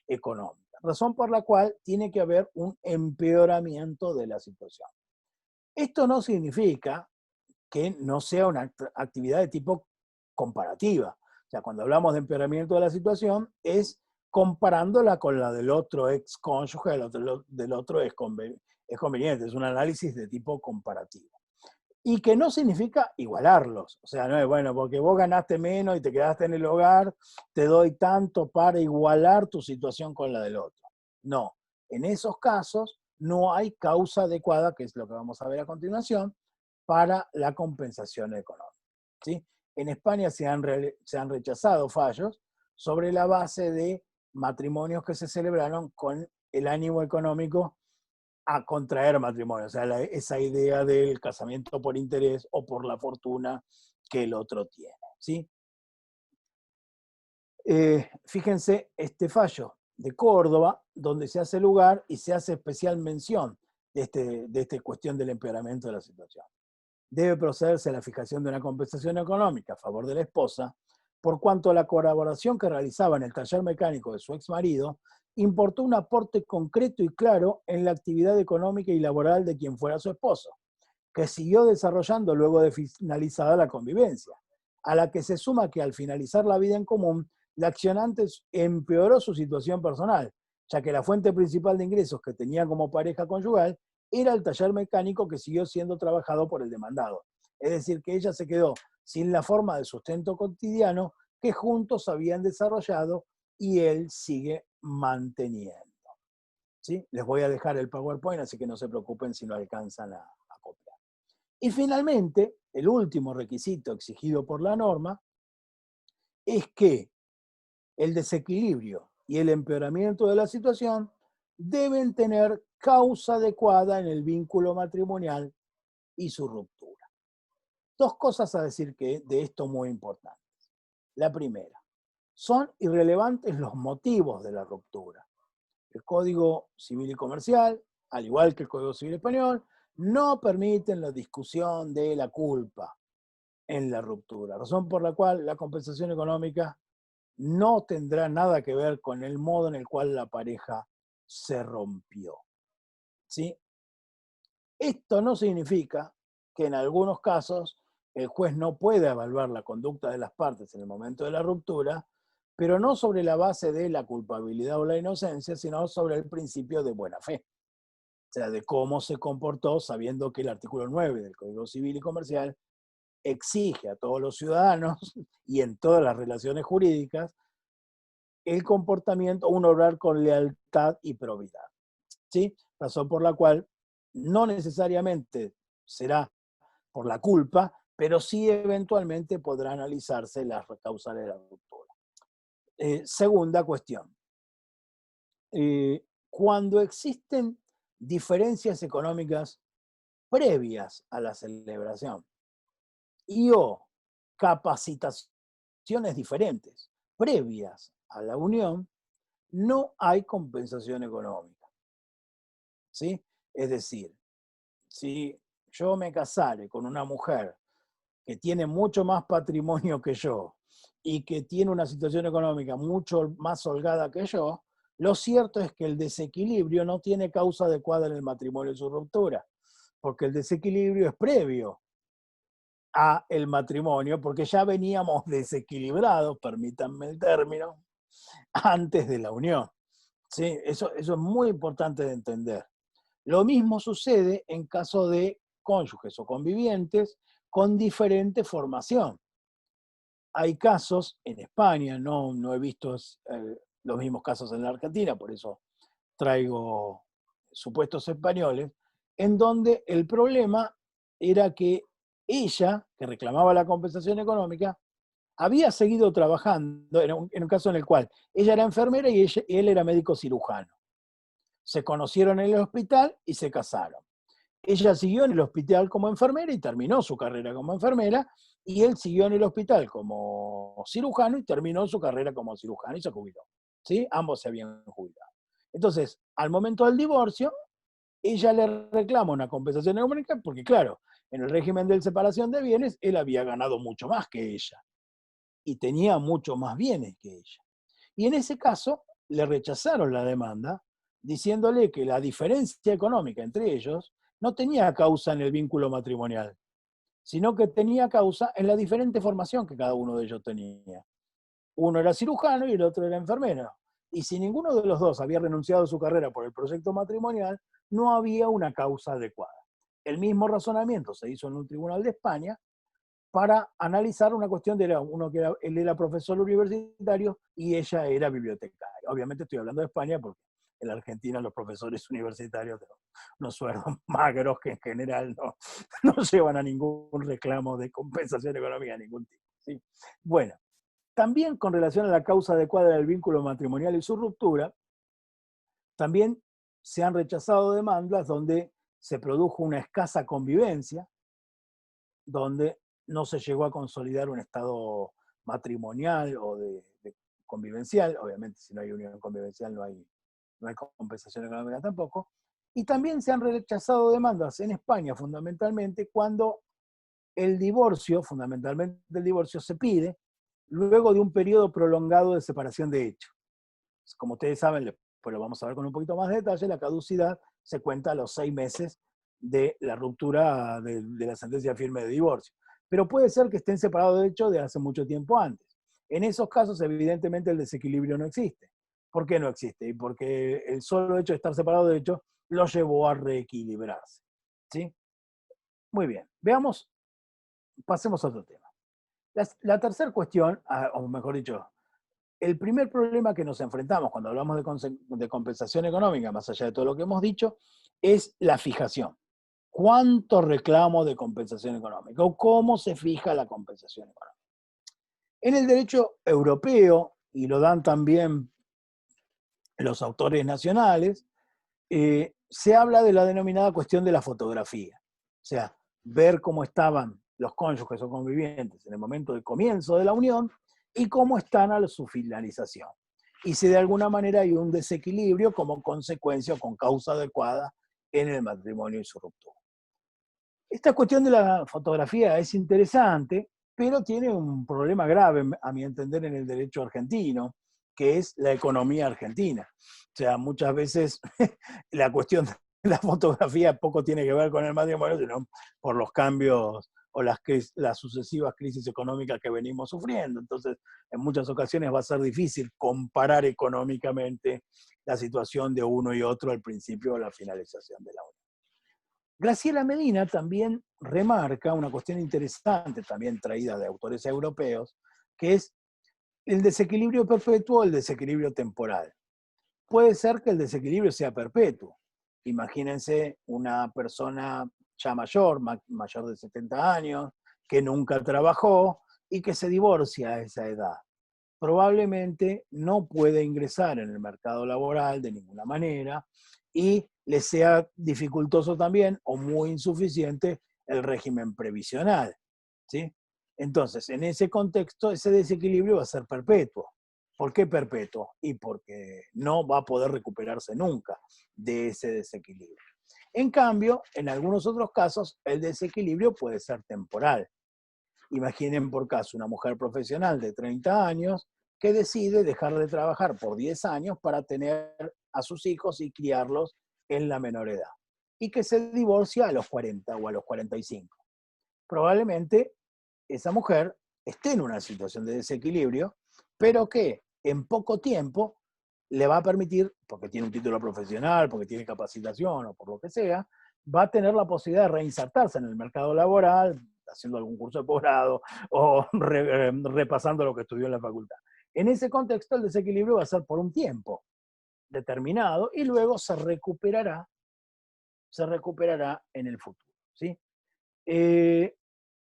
económica. Razón por la cual tiene que haber un empeoramiento de la situación. Esto no significa que no sea una actividad de tipo comparativa. O sea, cuando hablamos de empeoramiento de la situación, es comparándola con la del otro ex cónyuge, del otro es conveniente, es un análisis de tipo comparativo. Y que no significa igualarlos. O sea, no es, bueno, porque vos ganaste menos y te quedaste en el hogar, te doy tanto para igualar tu situación con la del otro. No, en esos casos no hay causa adecuada, que es lo que vamos a ver a continuación, para la compensación económica, ¿sí? En España se han rechazado fallos sobre la base de matrimonios que se celebraron con el ánimo económico a contraer matrimonio, o sea, esa idea del casamiento por interés o por la fortuna que el otro tiene, ¿sí? Fíjense este fallo de Córdoba, donde se hace lugar y se hace especial mención de esta cuestión del empeoramiento de la situación. Debe procederse a la fijación de una compensación económica a favor de la esposa, por cuanto la colaboración que realizaba en el taller mecánico de su ex marido importó un aporte concreto y claro en la actividad económica y laboral de quien fuera su esposo, que siguió desarrollando luego de finalizada la convivencia, a la que se suma que al finalizar la vida en común, la accionante empeoró su situación personal, ya que la fuente principal de ingresos que tenía como pareja conyugal era el taller mecánico que siguió siendo trabajado por el demandado. Es decir, que ella se quedó sin la forma de sustento cotidiano que juntos habían desarrollado y él sigue manteniendo. ¿Sí? Les voy a dejar el PowerPoint, así que no se preocupen si no alcanzan a copiar. Y finalmente, el último requisito exigido por la norma es que el desequilibrio y el empeoramiento de la situación deben tener causa adecuada en el vínculo matrimonial y su ruptura. Dos cosas a decir de esto muy importantes. La primera, son irrelevantes los motivos de la ruptura. El Código Civil y Comercial, al igual que el Código Civil Español, no permiten la discusión de la culpa en la ruptura, razón por la cual la compensación económica no tendrá nada que ver con el modo en el cual la pareja se rompió. ¿Sí? Esto no significa que en algunos casos el juez no pueda evaluar la conducta de las partes en el momento de la ruptura, pero no sobre la base de la culpabilidad o la inocencia, sino sobre el principio de buena fe. O sea, de cómo se comportó, sabiendo que el artículo 9 del Código Civil y Comercial exige a todos los ciudadanos y en todas las relaciones jurídicas el comportamiento, un obrar con lealtad y probidad. ¿Sí? Razón por la cual no necesariamente será por la culpa, pero sí eventualmente podrá analizarse las causales de la ruptura. Segunda cuestión. Cuando existen diferencias económicas previas a la celebración y o capacitaciones diferentes previas a la unión, no hay compensación económica. ¿Sí? Es decir, si yo me casare con una mujer que tiene mucho más patrimonio que yo y que tiene una situación económica mucho más holgada que yo, lo cierto es que el desequilibrio no tiene causa adecuada en el matrimonio y su ruptura, porque el desequilibrio es previo a el matrimonio, porque ya veníamos desequilibrados, permítanme el término, antes de la unión. ¿Sí? Eso es muy importante de entender. Lo mismo sucede en caso de cónyuges o convivientes con diferente formación. Hay casos en España, no he visto los mismos casos en la Argentina, por eso traigo supuestos españoles, en donde el problema era que ella, que reclamaba la compensación económica, había seguido trabajando, en un caso en el cual ella era enfermera y él era médico cirujano. Se conocieron en el hospital y se casaron. Ella siguió en el hospital como enfermera y terminó su carrera como enfermera, y él siguió en el hospital como cirujano y terminó su carrera como cirujano y se jubiló. ¿Sí? Ambos se habían jubilado. Entonces, al momento del divorcio, ella le reclama una compensación económica porque, claro, en el régimen de separación de bienes, él había ganado mucho más que ella y tenía mucho más bienes que ella. Y en ese caso, le rechazaron la demanda, diciéndole que la diferencia económica entre ellos no tenía causa en el vínculo matrimonial, sino que tenía causa en la diferente formación que cada uno de ellos tenía. Uno era cirujano y el otro era enfermero. Y si ninguno de los dos había renunciado a su carrera por el proyecto matrimonial, no había una causa adecuada. El mismo razonamiento se hizo en un tribunal de España para analizar una cuestión de él era profesor universitario y ella era bibliotecaria. Obviamente estoy hablando de España porque en la Argentina los profesores universitarios tienen unos sueldos magros que en general no llevan a ningún reclamo de compensación económica de ningún tipo. ¿Sí? Bueno, También con relación a la causa adecuada del vínculo matrimonial y su ruptura, también se han rechazado demandas donde se produjo una escasa convivencia, donde no se llegó a consolidar un estado matrimonial o de convivencial. Obviamente, si no hay unión convivencial no hay compensación económica tampoco. Y también se han rechazado demandas en España, fundamentalmente, cuando el divorcio, fundamentalmente el divorcio, se pide luego de un periodo prolongado de separación de hecho. Como ustedes saben, pues lo vamos a ver con un poquito más de detalle, la caducidad se cuenta a los 6 meses de la ruptura de la sentencia firme de divorcio. Pero puede ser que estén separados de hecho de hace mucho tiempo antes. En esos casos, evidentemente, el desequilibrio no existe. ¿Por qué no existe? Y porque el solo hecho de estar separado de hecho lo llevó a reequilibrarse. ¿Sí? Muy bien. Veamos, pasemos a otro tema. La tercera cuestión, o mejor dicho, el primer problema que nos enfrentamos cuando hablamos de compensación económica, más allá de todo lo que hemos dicho, es la fijación. ¿Cuánto reclamo de compensación económica? ¿O cómo se fija la compensación económica? En el derecho europeo, y lo dan también los autores nacionales, se habla de la denominada cuestión de la fotografía. O sea, ver cómo estaban los cónyuges o convivientes en el momento del comienzo de la unión y cómo están a su finalización. Y si de alguna manera hay un desequilibrio como consecuencia o con causa adecuada en el matrimonio y su ruptura. Esta cuestión de la fotografía es interesante, pero tiene un problema grave, a mi entender, en el derecho argentino, que es la economía argentina. O sea, muchas veces la cuestión de la fotografía poco tiene que ver con el matrimonio, sino por los cambios o las sucesivas crisis económicas que venimos sufriendo. Entonces, en muchas ocasiones va a ser difícil comparar económicamente la situación de uno y otro al principio o la finalización de la unión. Graciela Medina también remarca una cuestión interesante, también traída de autores europeos, que es el desequilibrio perpetuo o el desequilibrio temporal. Puede ser que el desequilibrio sea perpetuo. Imagínense una persona ya mayor, mayor de 70 años, que nunca trabajó y que se divorcia a esa edad. Probablemente no puede ingresar en el mercado laboral de ninguna manera y le sea dificultoso también o muy insuficiente el régimen previsional, ¿sí? Entonces, en ese contexto, ese desequilibrio va a ser perpetuo. ¿Por qué perpetuo? Y porque no va a poder recuperarse nunca de ese desequilibrio. En cambio, en algunos otros casos, el desequilibrio puede ser temporal. Imaginen por caso una mujer profesional de 30 años que decide dejar de trabajar por 10 años para tener a sus hijos y criarlos en la menor edad. Y que se divorcia a los 40 o a los 45. Probablemente esa mujer esté en una situación de desequilibrio, pero que en poco tiempo le va a permitir, porque tiene un título profesional, porque tiene capacitación o por lo que sea, va a tener la posibilidad de reinsertarse en el mercado laboral, haciendo algún curso de posgrado o repasando lo que estudió en la facultad. En ese contexto, el desequilibrio va a ser por un tiempo determinado y luego se recuperará en el futuro, ¿sí?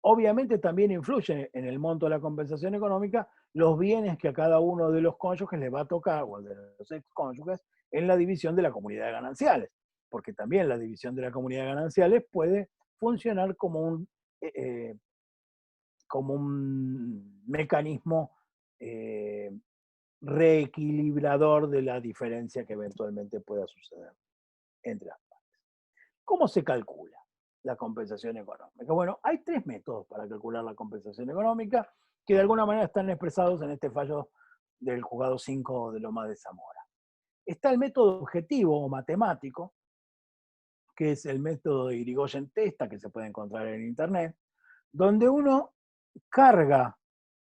Obviamente también influye en el monto de la compensación económica los bienes que a cada uno de los cónyuges le va a tocar, o de los excónyuges, en la división de la comunidad de gananciales, porque también la división de la comunidad de gananciales puede funcionar como un mecanismo reequilibrador de la diferencia que eventualmente pueda suceder entre las partes. ¿Cómo se calcula la compensación económica? Bueno, hay 3 métodos para calcular la compensación económica que de alguna manera están expresados en este fallo del juzgado 5 de Lomas de Zamora. Está el método objetivo o matemático, que es el método de Irigoyen-Testa, que se puede encontrar en internet, donde uno carga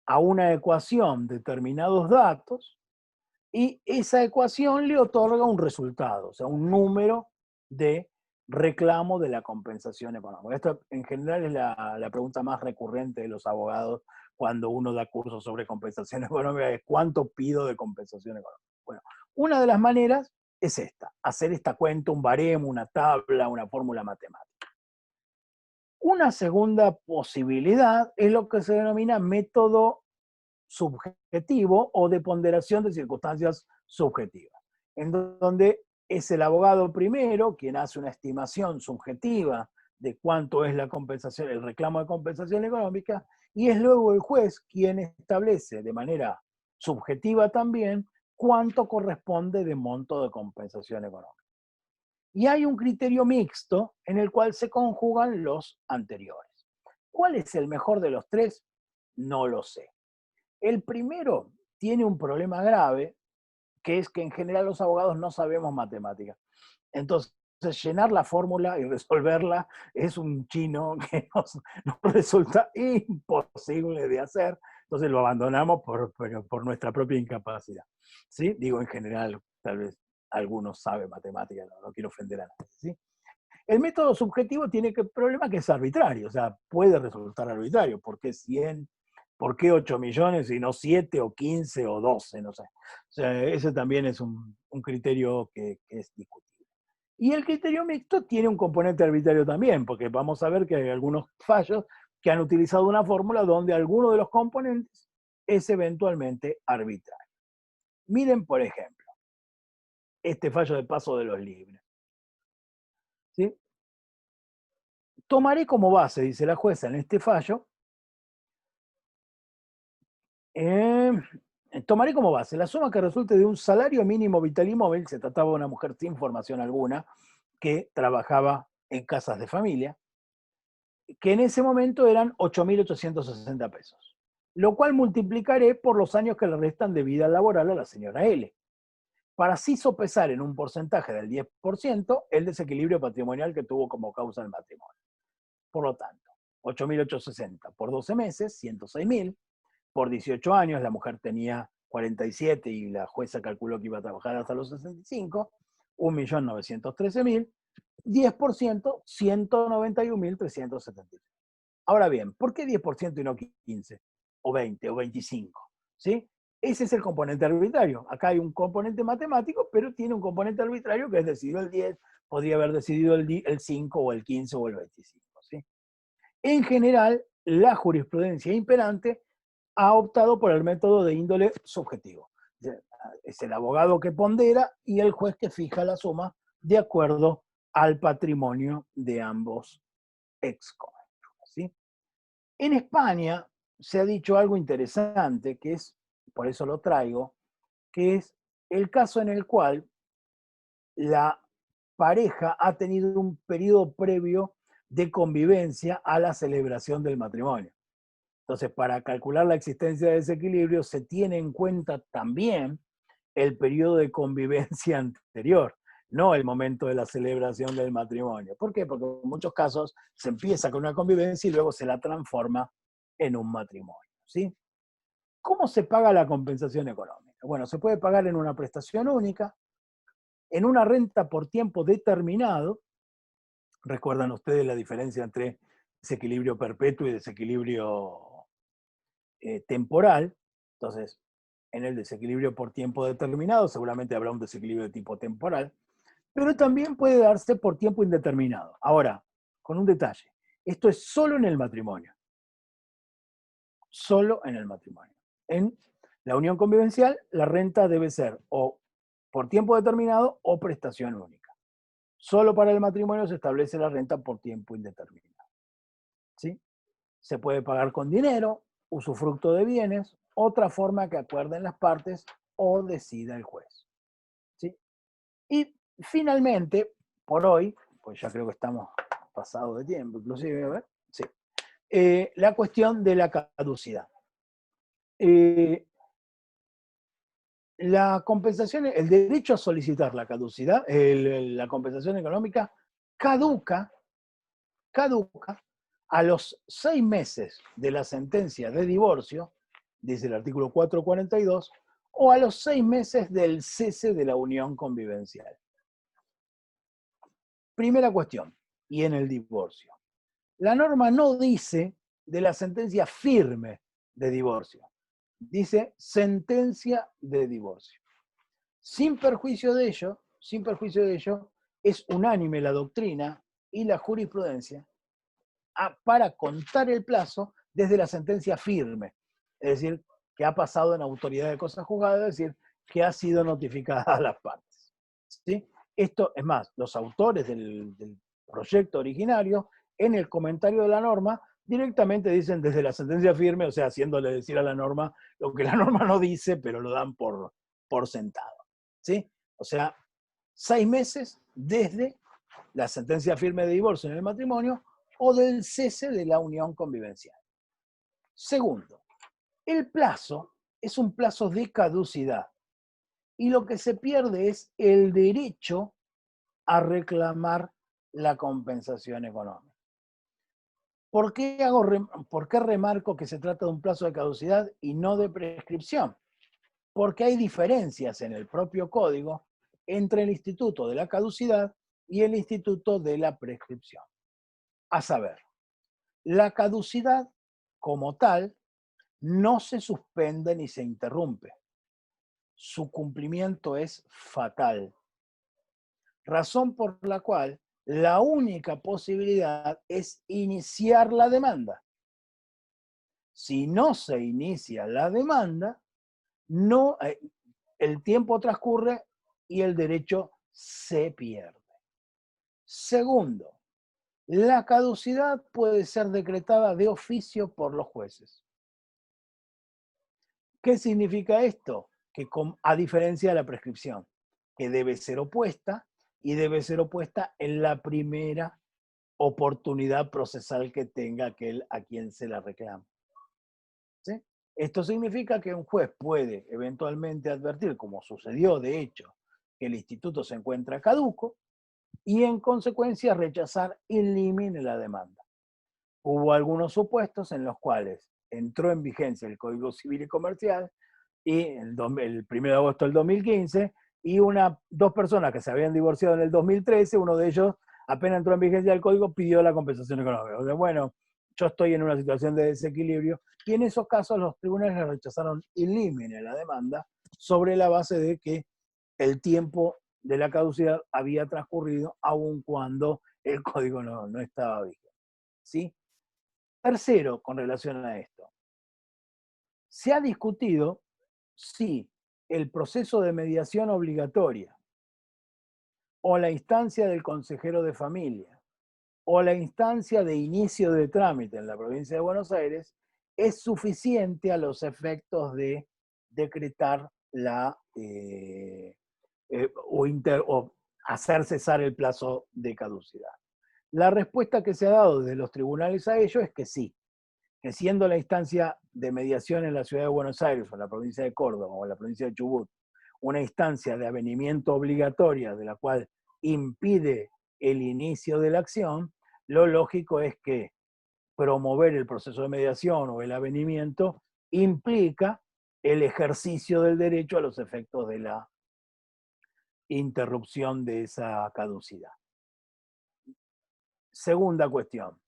a una ecuación determinados datos y esa ecuación le otorga un resultado, o sea, un número de reclamo de la compensación económica. Esto en general es la pregunta más recurrente de los abogados cuando uno da cursos sobre compensación económica, es ¿cuánto pido de compensación económica? Bueno, una de las maneras es esta, hacer esta cuenta, un baremo, una tabla, una fórmula matemática. Una segunda posibilidad es lo que se denomina método subjetivo o de ponderación de circunstancias subjetivas, en donde es el abogado primero quien hace una estimación subjetiva de cuánto es la compensación, el reclamo de compensación económica, y es luego el juez quien establece de manera subjetiva también cuánto corresponde de monto de compensación económica. Y hay un criterio mixto en el cual se conjugan los anteriores. ¿Cuál es el mejor de los tres? No lo sé. El primero tiene un problema grave, que es que en general los abogados no sabemos matemáticas. Entonces, llenar la fórmula y resolverla es un chino que nos resulta imposible de hacer. Entonces lo abandonamos por nuestra propia incapacidad. ¿Sí? Digo, en general, tal vez algunos saben matemáticas, no quiero ofender a nadie. ¿Sí? El método subjetivo tiene el problema que es arbitrario, o sea, puede resultar arbitrario. ¿Por qué 100? ¿Por qué 8 millones y no 7 o 15 o 12? No sé. O sea, ese también es un criterio que es discutible. Y el criterio mixto tiene un componente arbitrario también, porque vamos a ver que hay algunos fallos que han utilizado una fórmula donde alguno de los componentes es eventualmente arbitrario. Miren, por ejemplo, este fallo de paso de los libres. ¿Sí? Tomaré como base, dice la jueza en este fallo, tomaré como base la suma que resulte de un salario mínimo vital y móvil, se trataba de una mujer sin formación alguna, que trabajaba en casas de familia, que en ese momento eran 8.860 pesos, lo cual multiplicaré por los años que le restan de vida laboral a la señora L, para así sopesar en un porcentaje del 10% el desequilibrio patrimonial que tuvo como causa el matrimonio. Por lo tanto, 8.860 por 12 meses, 106.000, por 18 años, la mujer tenía 47 y la jueza calculó que iba a trabajar hasta los 65, 1.913.000, 10%, 191.373. Ahora bien, ¿por qué 10% y no 15, o 20, o 25? ¿Sí? Ese es el componente arbitrario. Acá hay un componente matemático, pero tiene un componente arbitrario que es decidido el 10, podría haber decidido el 5, o el 15, o el 25. ¿Sí? En general, la jurisprudencia imperante ha optado por el método de índole subjetivo. Es el abogado que pondera y el juez que fija la suma de acuerdo al patrimonio de ambos excónjuges. ¿Sí? En España se ha dicho algo interesante, que es, por eso lo traigo, que es el caso en el cual la pareja ha tenido un periodo previo de convivencia a la celebración del matrimonio. Entonces, para calcular la existencia de desequilibrio se tiene en cuenta también el periodo de convivencia anterior, no el momento de la celebración del matrimonio. ¿Por qué? Porque en muchos casos se empieza con una convivencia y luego se la transforma en un matrimonio. ¿Sí? ¿Cómo se paga la compensación económica? Bueno, se puede pagar en una prestación única, en una renta por tiempo determinado. ¿Recuerdan ustedes la diferencia entre desequilibrio perpetuo y desequilibrio temporal? Entonces, en el desequilibrio por tiempo determinado seguramente habrá un desequilibrio de tipo temporal, pero también puede darse por tiempo indeterminado. Ahora, con un detalle, esto es solo en el matrimonio. Solo en el matrimonio. En la unión convivencial, la renta debe ser o por tiempo determinado o prestación única. Solo para el matrimonio se establece la renta por tiempo indeterminado. ¿Sí? Se puede pagar con dinero, usufructo de bienes, otra forma que acuerden las partes o decida el juez. ¿Sí? Y finalmente, por hoy, pues ya creo que estamos pasados de tiempo, inclusive, a ver, sí, la cuestión de la caducidad. La compensación, el derecho a solicitar la caducidad, la compensación económica, caduca a los 6 meses de la sentencia de divorcio, dice el artículo 442, o a los 6 meses del cese de la unión convivencial. Primera cuestión, y en el divorcio. La norma no dice de la sentencia firme de divorcio, dice sentencia de divorcio. Sin perjuicio de ello, es unánime la doctrina y la jurisprudencia para contar el plazo desde la sentencia firme. Es decir, que ha pasado en autoridad de cosas juzgadas, es decir, que ha sido notificada a las partes. ¿Sí? Esto, es más, los autores del proyecto originario, en el comentario de la norma, directamente dicen desde la sentencia firme, o sea, haciéndole decir a la norma lo que la norma no dice, pero lo dan por sentado. ¿Sí? O sea, 6 meses desde la sentencia firme de divorcio en el matrimonio o del cese de la unión convivencial. Segundo, el plazo es un plazo de caducidad y lo que se pierde es el derecho a reclamar la compensación económica. ¿Por qué remarco que se trata de un plazo de caducidad y no de prescripción? Porque hay diferencias en el propio código entre el instituto de la caducidad y el instituto de la prescripción. A saber, la caducidad como tal no se suspende ni se interrumpe. Su cumplimiento es fatal. Razón por la cual la única posibilidad es iniciar la demanda. Si no se inicia la demanda, el tiempo transcurre y el derecho se pierde. Segundo, la caducidad puede ser decretada de oficio por los jueces. ¿Qué significa esto? Que a diferencia de la prescripción, que debe ser opuesta y debe ser opuesta en la primera oportunidad procesal que tenga aquel a quien se la reclama. ¿Sí? Esto significa que un juez puede eventualmente advertir, como sucedió de hecho, que el instituto se encuentra caduco y en consecuencia rechazar in limine la demanda. Hubo algunos supuestos en los cuales entró en vigencia el Código Civil y Comercial y el 1 de agosto del 2015 y dos personas que se habían divorciado en el 2013, uno de ellos apenas entró en vigencia el código pidió la compensación económica. O sea, bueno, yo estoy en una situación de desequilibrio y en esos casos los tribunales rechazaron in limine la demanda sobre la base de que el tiempo de la caducidad había transcurrido aun cuando el código no estaba vigente. ¿Sí? Tercero, con relación a esto, se ha discutido si el proceso de mediación obligatoria o la instancia del consejero de familia o la instancia de inicio de trámite en la provincia de Buenos Aires es suficiente a los efectos de decretar o hacer cesar el plazo de caducidad. La respuesta que se ha dado desde los tribunales a ello es que sí, que siendo la instancia de mediación en la ciudad de Buenos Aires o en la provincia de Córdoba o en la provincia de Chubut, una instancia de avenimiento obligatoria de la cual impide el inicio de la acción, lo lógico es que promover el proceso de mediación o el avenimiento implica el ejercicio del derecho a los efectos de la interrupción de esa caducidad. Segunda cuestión,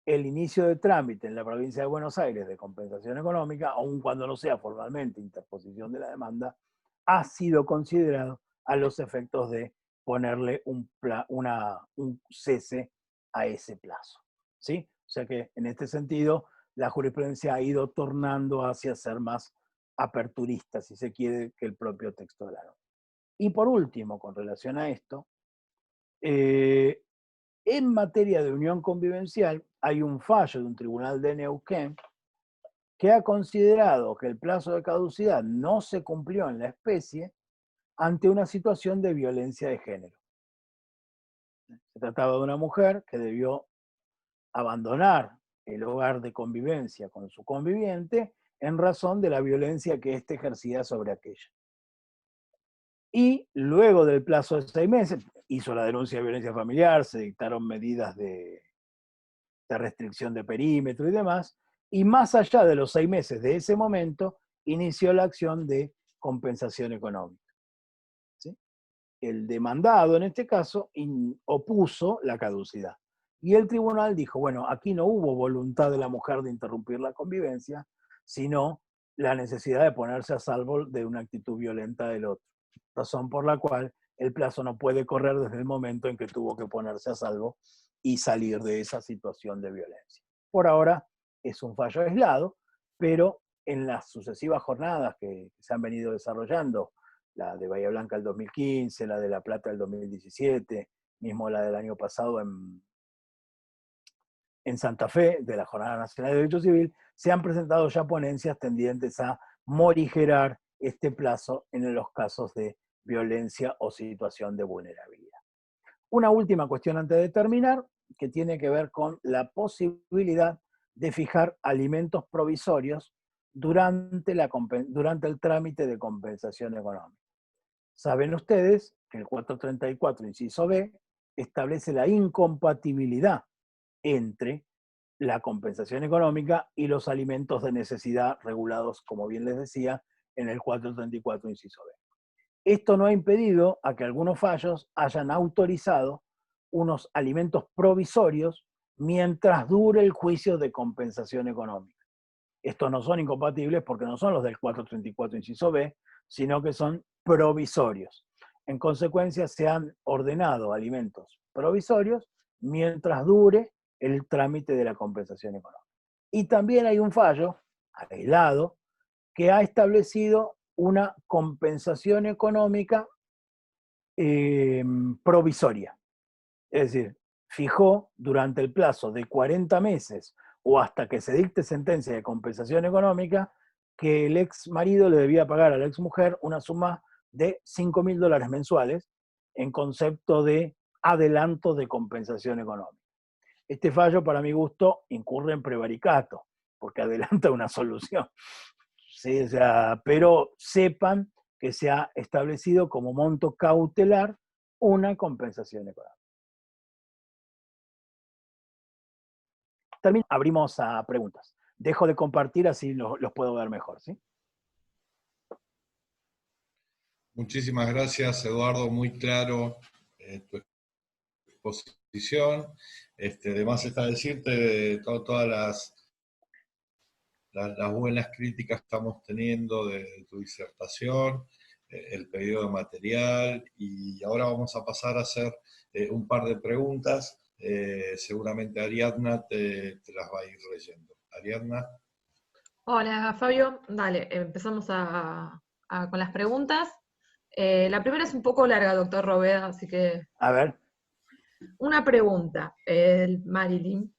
el inicio de trámite en la provincia de Buenos Aires de compensación económica, aun cuando no sea formalmente interposición de la demanda, ha sido considerado a los efectos de ponerle un cese a ese plazo. ¿Sí? O sea que en este sentido la jurisprudencia ha ido tornando hacia ser más aperturista, si se quiere, que el propio texto de la norma. Y por último, con relación a esto, en materia de unión convivencial hay un fallo de un tribunal de Neuquén que ha considerado que el plazo de caducidad no se cumplió en la especie ante una situación de violencia de género. Se trataba de una mujer que debió abandonar el hogar de convivencia con su conviviente en razón de la violencia que éste ejercía sobre aquella. Y luego del plazo de 6 meses, hizo la denuncia de violencia familiar, se dictaron medidas de restricción de perímetro y demás, y más allá de los 6 meses de ese momento, inició la acción de compensación económica. ¿Sí? El demandado, en este caso, opuso la caducidad. Y el tribunal dijo, bueno, aquí no hubo voluntad de la mujer de interrumpir la convivencia, sino la necesidad de ponerse a salvo de una actitud violenta del otro. Razón por la cual el plazo no puede correr desde el momento en que tuvo que ponerse a salvo y salir de esa situación de violencia. Por ahora es un fallo aislado, pero en las sucesivas jornadas que se han venido desarrollando, la de Bahía Blanca el 2015, la de La Plata el 2017, mismo la del año pasado en Santa Fe, de la Jornada Nacional de Derecho Civil, se han presentado ya ponencias tendientes a morigerar este plazo en los casos de violencia o situación de vulnerabilidad. Una última cuestión antes de terminar, que tiene que ver con la posibilidad de fijar alimentos provisorios durante el trámite de compensación económica. Saben ustedes que el 434, inciso B, establece la incompatibilidad entre la compensación económica y los alimentos de necesidad regulados, como bien les decía, en el 434, inciso B. Esto no ha impedido a que algunos fallos hayan autorizado unos alimentos provisorios mientras dure el juicio de compensación económica. Estos no son incompatibles porque no son los del 434, inciso B, sino que son provisorios. En consecuencia, se han ordenado alimentos provisorios mientras dure el trámite de la compensación económica. Y también hay un fallo aislado que ha establecido una compensación económica provisoria. Es decir, fijó durante el plazo de 40 meses o hasta que se dicte sentencia de compensación económica que el ex marido le debía pagar a la ex mujer una suma de $5.000 mensuales en concepto de adelanto de compensación económica. Este fallo, para mi gusto, incurre en prevaricato, porque adelanta una solución. Sí, o sea, pero sepan que se ha establecido como monto cautelar una compensación económica. También abrimos a preguntas. Dejo de compartir, así los puedo ver mejor, ¿sí? Muchísimas gracias, Eduardo, muy claro tu exposición. Además está decirte todas las buenas críticas que estamos teniendo de tu disertación, el pedido de material, y ahora vamos a pasar a hacer un par de preguntas. Seguramente Ariadna te las va a ir leyendo. Ariadna. Hola, Fabio. Dale, empezamos con las preguntas. La primera es un poco larga, doctor Robeda, así que A ver. una pregunta, Marilyn.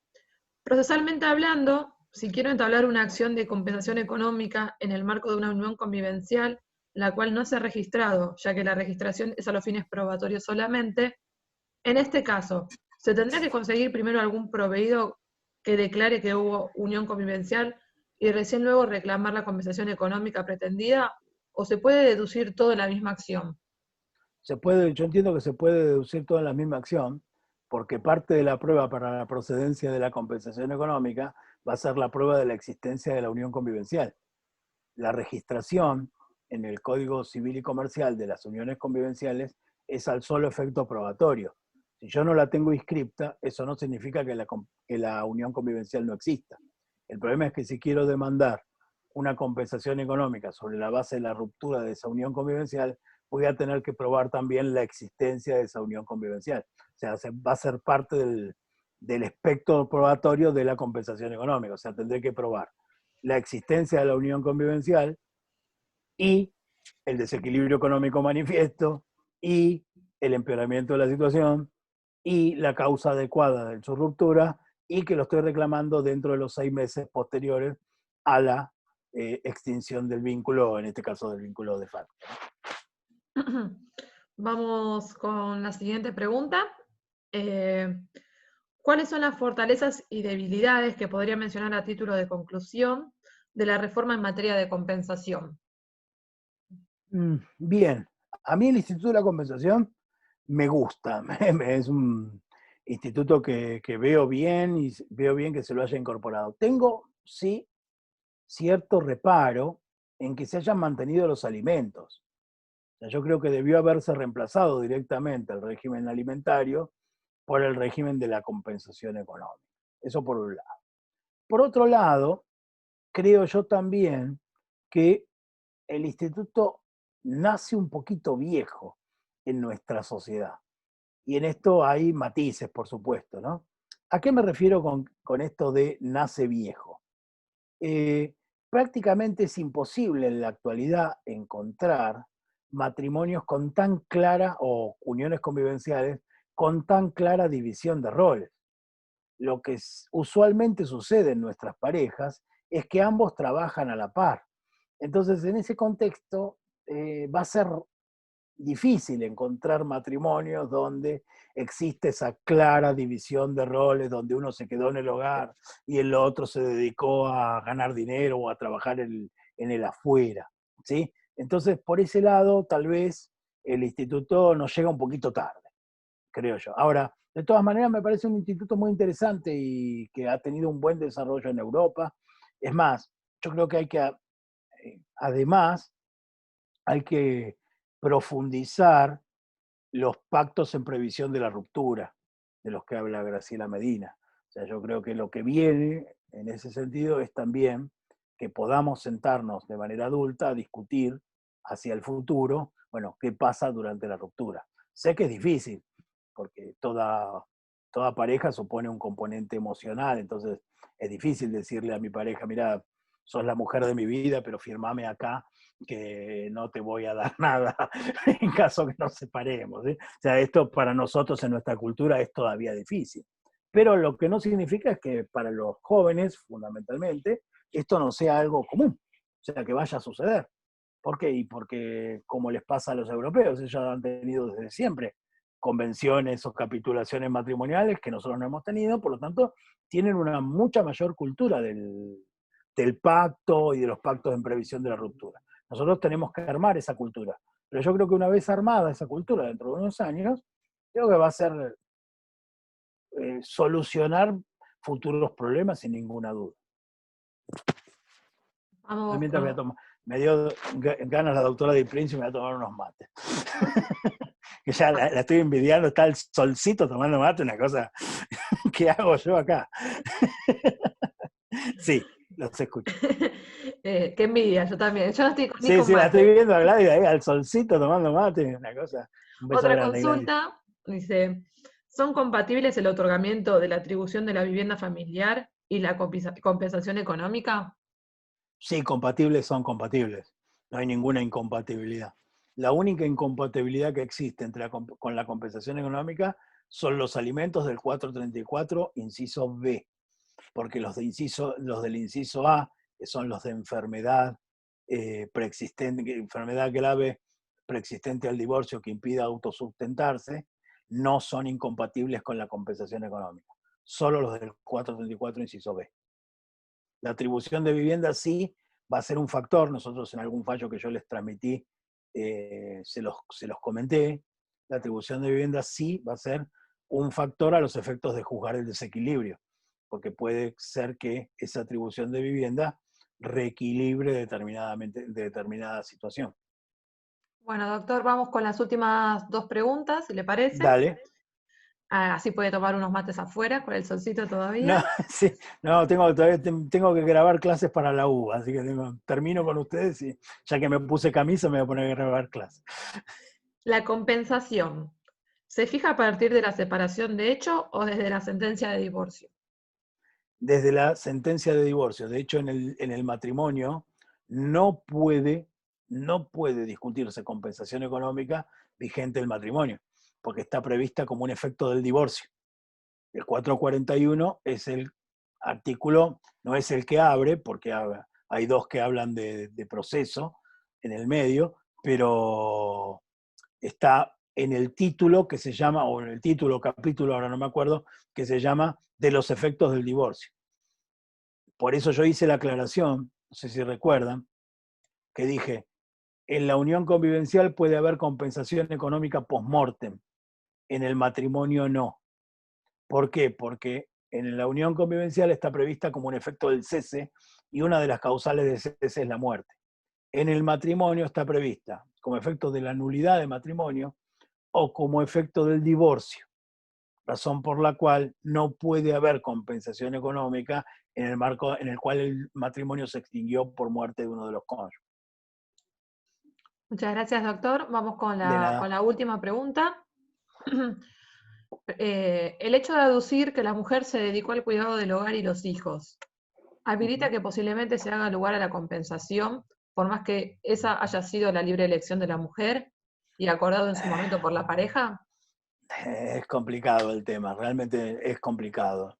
Procesalmente hablando, si quiero entablar una acción de compensación económica en el marco de una unión convivencial, la cual no se ha registrado, ya que la registración es a los fines probatorios solamente, en este caso, ¿se tendrá que conseguir primero algún proveído que declare que hubo unión convivencial y recién luego reclamar la compensación económica pretendida? ¿O se puede deducir todo en la misma acción? Yo entiendo que se puede deducir toda la misma acción, porque parte de la prueba para la procedencia de la compensación económica va a ser la prueba de la existencia de la unión convivencial. La registración en el Código Civil y Comercial de las uniones convivenciales es al solo efecto probatorio. Si yo no la tengo inscripta, eso no significa que la unión convivencial no exista. El problema es que si quiero demandar una compensación económica sobre la base de la ruptura de esa unión convivencial, voy a tener que probar también la existencia de esa unión convivencial. O sea, va a ser parte del espectro probatorio de la compensación económica. O sea, tendré que probar la existencia de la unión convivencial y el desequilibrio económico manifiesto y el empeoramiento de la situación y la causa adecuada de su ruptura y que lo estoy reclamando dentro de los 6 meses posteriores a la extinción del vínculo, en este caso del vínculo de facto. Vamos con la siguiente pregunta. ¿Cuáles son las fortalezas y debilidades que podría mencionar a título de conclusión de la reforma en materia de compensación? Bien, a mí el Instituto de la Compensación me gusta, es un instituto que veo bien y veo bien que se lo haya incorporado. Tengo, sí, cierto reparo en que se hayan mantenido los alimentos. O sea, yo creo que debió haberse reemplazado directamente el régimen alimentario por el régimen de la compensación económica. Eso por un lado. Por otro lado, creo yo también que el instituto nace un poquito viejo en nuestra sociedad. Y en esto hay matices, por supuesto, ¿no? ¿A qué me refiero con esto de nace viejo? prácticamente es imposible en la actualidad encontrar matrimonios con tan clara, o uniones convivenciales, con tan clara división de roles. Lo que usualmente sucede en nuestras parejas es que ambos trabajan a la par. Entonces, en ese contexto, va a ser difícil encontrar matrimonios donde existe esa clara división de roles, donde uno se quedó en el hogar y el otro se dedicó a ganar dinero o a trabajar en el afuera, ¿sí? Entonces, por ese lado, tal vez el instituto nos llega un poquito tarde, creo yo. Ahora, de todas maneras, me parece un instituto muy interesante y que ha tenido un buen desarrollo en Europa. Es más, yo creo que además, hay que profundizar los pactos en previsión de la ruptura, de los que habla Graciela Medina. O sea, yo creo que lo que viene en ese sentido es también que podamos sentarnos de manera adulta a discutir hacia el futuro, bueno, qué pasa durante la ruptura. Sé que es difícil, porque toda pareja supone un componente emocional, entonces es difícil decirle a mi pareja, mira, sos la mujer de mi vida, pero firmame acá que no te voy a dar nada en caso que nos separemos, ¿sí? O sea, esto para nosotros en nuestra cultura es todavía difícil. Pero lo que no significa es que para los jóvenes, fundamentalmente, esto no sea algo común, o sea, que vaya a suceder. ¿Por qué? Y porque, como les pasa a los europeos, ellos han tenido desde siempre convenciones o capitulaciones matrimoniales que nosotros no hemos tenido, por lo tanto, tienen una mucha mayor cultura del pacto y de los pactos en previsión de la ruptura. Nosotros tenemos que armar esa cultura. Pero yo creo que una vez armada esa cultura dentro de unos años, creo que va a ser solucionar futuros problemas sin ninguna duda. Vamos Mientras me dio ganas la doctora Di Princi y me va a tomar unos mates. Que ya la estoy envidiando, está el solcito tomando mate, una cosa que hago yo acá. Sí, los escucho. Qué envidia, yo también. Yo no estoy ni Sí, con sí, la mate. estoy viendo a Gladys ahí al solcito tomando mate, una cosa. Un beso Otra grande, Gladys. consulta, dice, ¿son compatibles el otorgamiento de la atribución de la vivienda familiar y la compensación económica? Sí, compatibles son compatibles. No hay ninguna incompatibilidad. La única incompatibilidad que existe con la compensación económica son los alimentos del 434, inciso B, porque los del inciso A, que son los de enfermedad preexistente, enfermedad grave preexistente al divorcio que impida autosustentarse, no son incompatibles con la compensación económica. Solo los del 434, inciso B. La atribución de vivienda sí va a ser un factor. Nosotros en algún fallo que yo les transmití se los comenté. La atribución de vivienda sí va a ser un factor a los efectos de juzgar el desequilibrio, porque puede ser que esa atribución de vivienda reequilibre determinada situación. Bueno, doctor, vamos con las últimas dos preguntas, si le parece. Dale. Así puede tomar unos mates afuera con el solcito No, todavía. sí, no, todavía tengo que grabar clases para la U, así que termino con ustedes y ya que me puse camisa me voy a poner a grabar clases. La compensación, ¿se fija a partir de la separación de hecho o desde la sentencia de divorcio? Desde la sentencia de divorcio. De hecho, en el matrimonio no puede discutirse compensación económica vigente del matrimonio, porque está prevista como un efecto del divorcio. El 441 es el artículo, no es el que abre, porque hay dos que hablan de proceso en el medio, pero está en el título que se llama, o en el título, capítulo, ahora no me acuerdo, que se llama de los efectos del divorcio. Por eso yo hice la aclaración, no sé si recuerdan, que dije, en la unión convivencial puede haber compensación económica post-mortem, en el matrimonio no. ¿Por qué? Porque en la unión convivencial está prevista como un efecto del cese y una de las causales de cese es la muerte. En el matrimonio está prevista como efecto de la nulidad de matrimonio o como efecto del divorcio, razón por la cual no puede haber compensación económica en el marco en el cual el matrimonio se extinguió por muerte de uno de los cónyuges. Muchas gracias, doctor. Vamos con De nada. la última pregunta. El hecho de aducir que la mujer se dedicó al cuidado del hogar y los hijos, habilita que posiblemente se haga lugar a la compensación, por más que esa haya sido la libre elección de la mujer y acordado en su momento por la pareja? Es complicado el tema, realmente es complicado,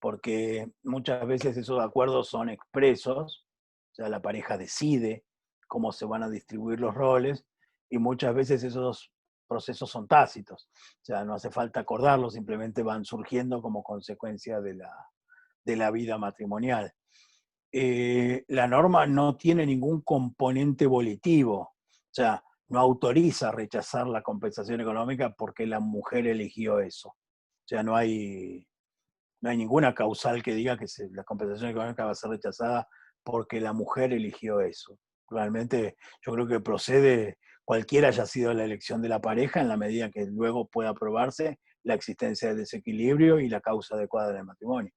porque muchas veces esos acuerdos son expresos, o sea, la pareja decide cómo se van a distribuir los roles, y muchas veces esos procesos son tácitos, o sea, no hace falta acordarlos, simplemente van surgiendo como consecuencia de la vida matrimonial. La norma no tiene ningún componente volitivo, o sea, no autoriza rechazar la compensación económica porque la mujer eligió eso. O sea, no hay ninguna causal que diga que la compensación económica va a ser rechazada porque la mujer eligió eso. Realmente yo creo que procede, cualquiera haya sido la elección de la pareja, en la medida que luego pueda probarse la existencia de desequilibrio y la causa adecuada del matrimonio.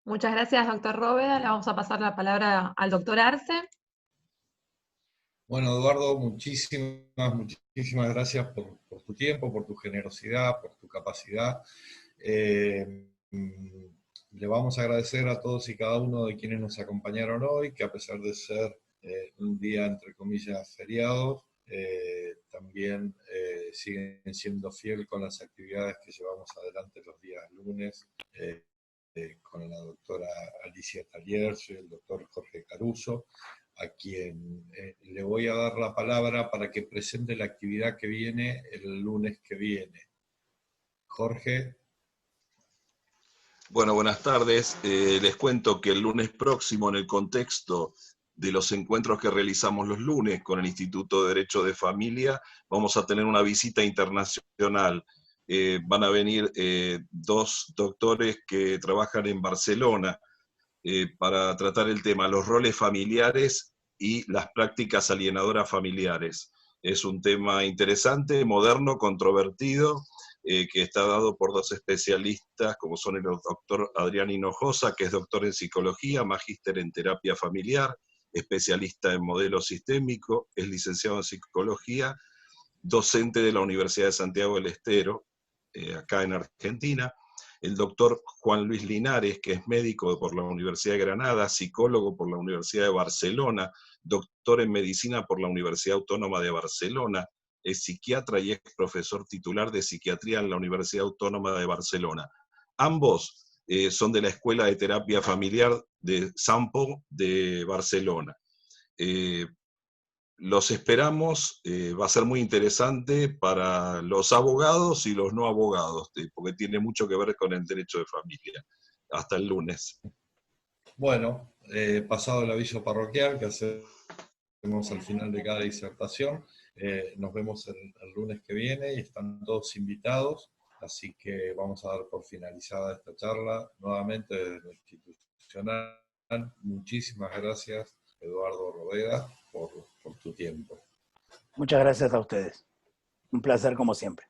Muchas gracias, doctor Róveda. Le vamos a pasar la palabra al doctor Arce. Bueno, Eduardo, muchísimas gracias por tu tiempo, por tu generosidad, por tu capacidad. Le vamos a agradecer a todos y cada uno de quienes nos acompañaron hoy, que a pesar de ser un día, entre comillas, feriado, también siguen siendo fiel con las actividades que llevamos adelante los días lunes, con la doctora Alicia Taliers y el doctor Jorge Caruso, a quien le voy a dar la palabra para que presente la actividad que viene el lunes que viene. Jorge. Bueno, buenas tardes. Les cuento que el lunes próximo, en el contexto de los encuentros que realizamos los lunes con el Instituto de Derecho de Familia, vamos a tener una visita internacional. Van a venir dos doctores que trabajan en Barcelona para tratar el tema, los roles familiares y las prácticas alienadoras familiares. Es un tema interesante, moderno, controvertido, que está dado por dos especialistas, como son el doctor Adrián Hinojosa, que es doctor en psicología, magíster en terapia familiar, especialista en modelo sistémico, es licenciado en psicología, docente de la Universidad de Santiago del Estero, acá en Argentina. El doctor Juan Luis Linares, que es médico por la Universidad de Granada, psicólogo por la Universidad de Barcelona, doctor en medicina por la Universidad Autónoma de Barcelona, es psiquiatra y es profesor titular de psiquiatría en la Universidad Autónoma de Barcelona. Ambos son de la Escuela de Terapia Familiar de Sampo de Barcelona. Los esperamos, va a ser muy interesante para los abogados y los no abogados, porque tiene mucho que ver con el derecho de familia. Hasta el lunes. Bueno, pasado el aviso parroquial que hacemos al final de cada disertación, nos vemos el lunes que viene y están todos invitados, así que vamos a dar por finalizada esta charla. Nuevamente desde lo institucional, muchísimas gracias, Eduardo Róveda, por tu tiempo. Muchas gracias a ustedes. Un placer como siempre.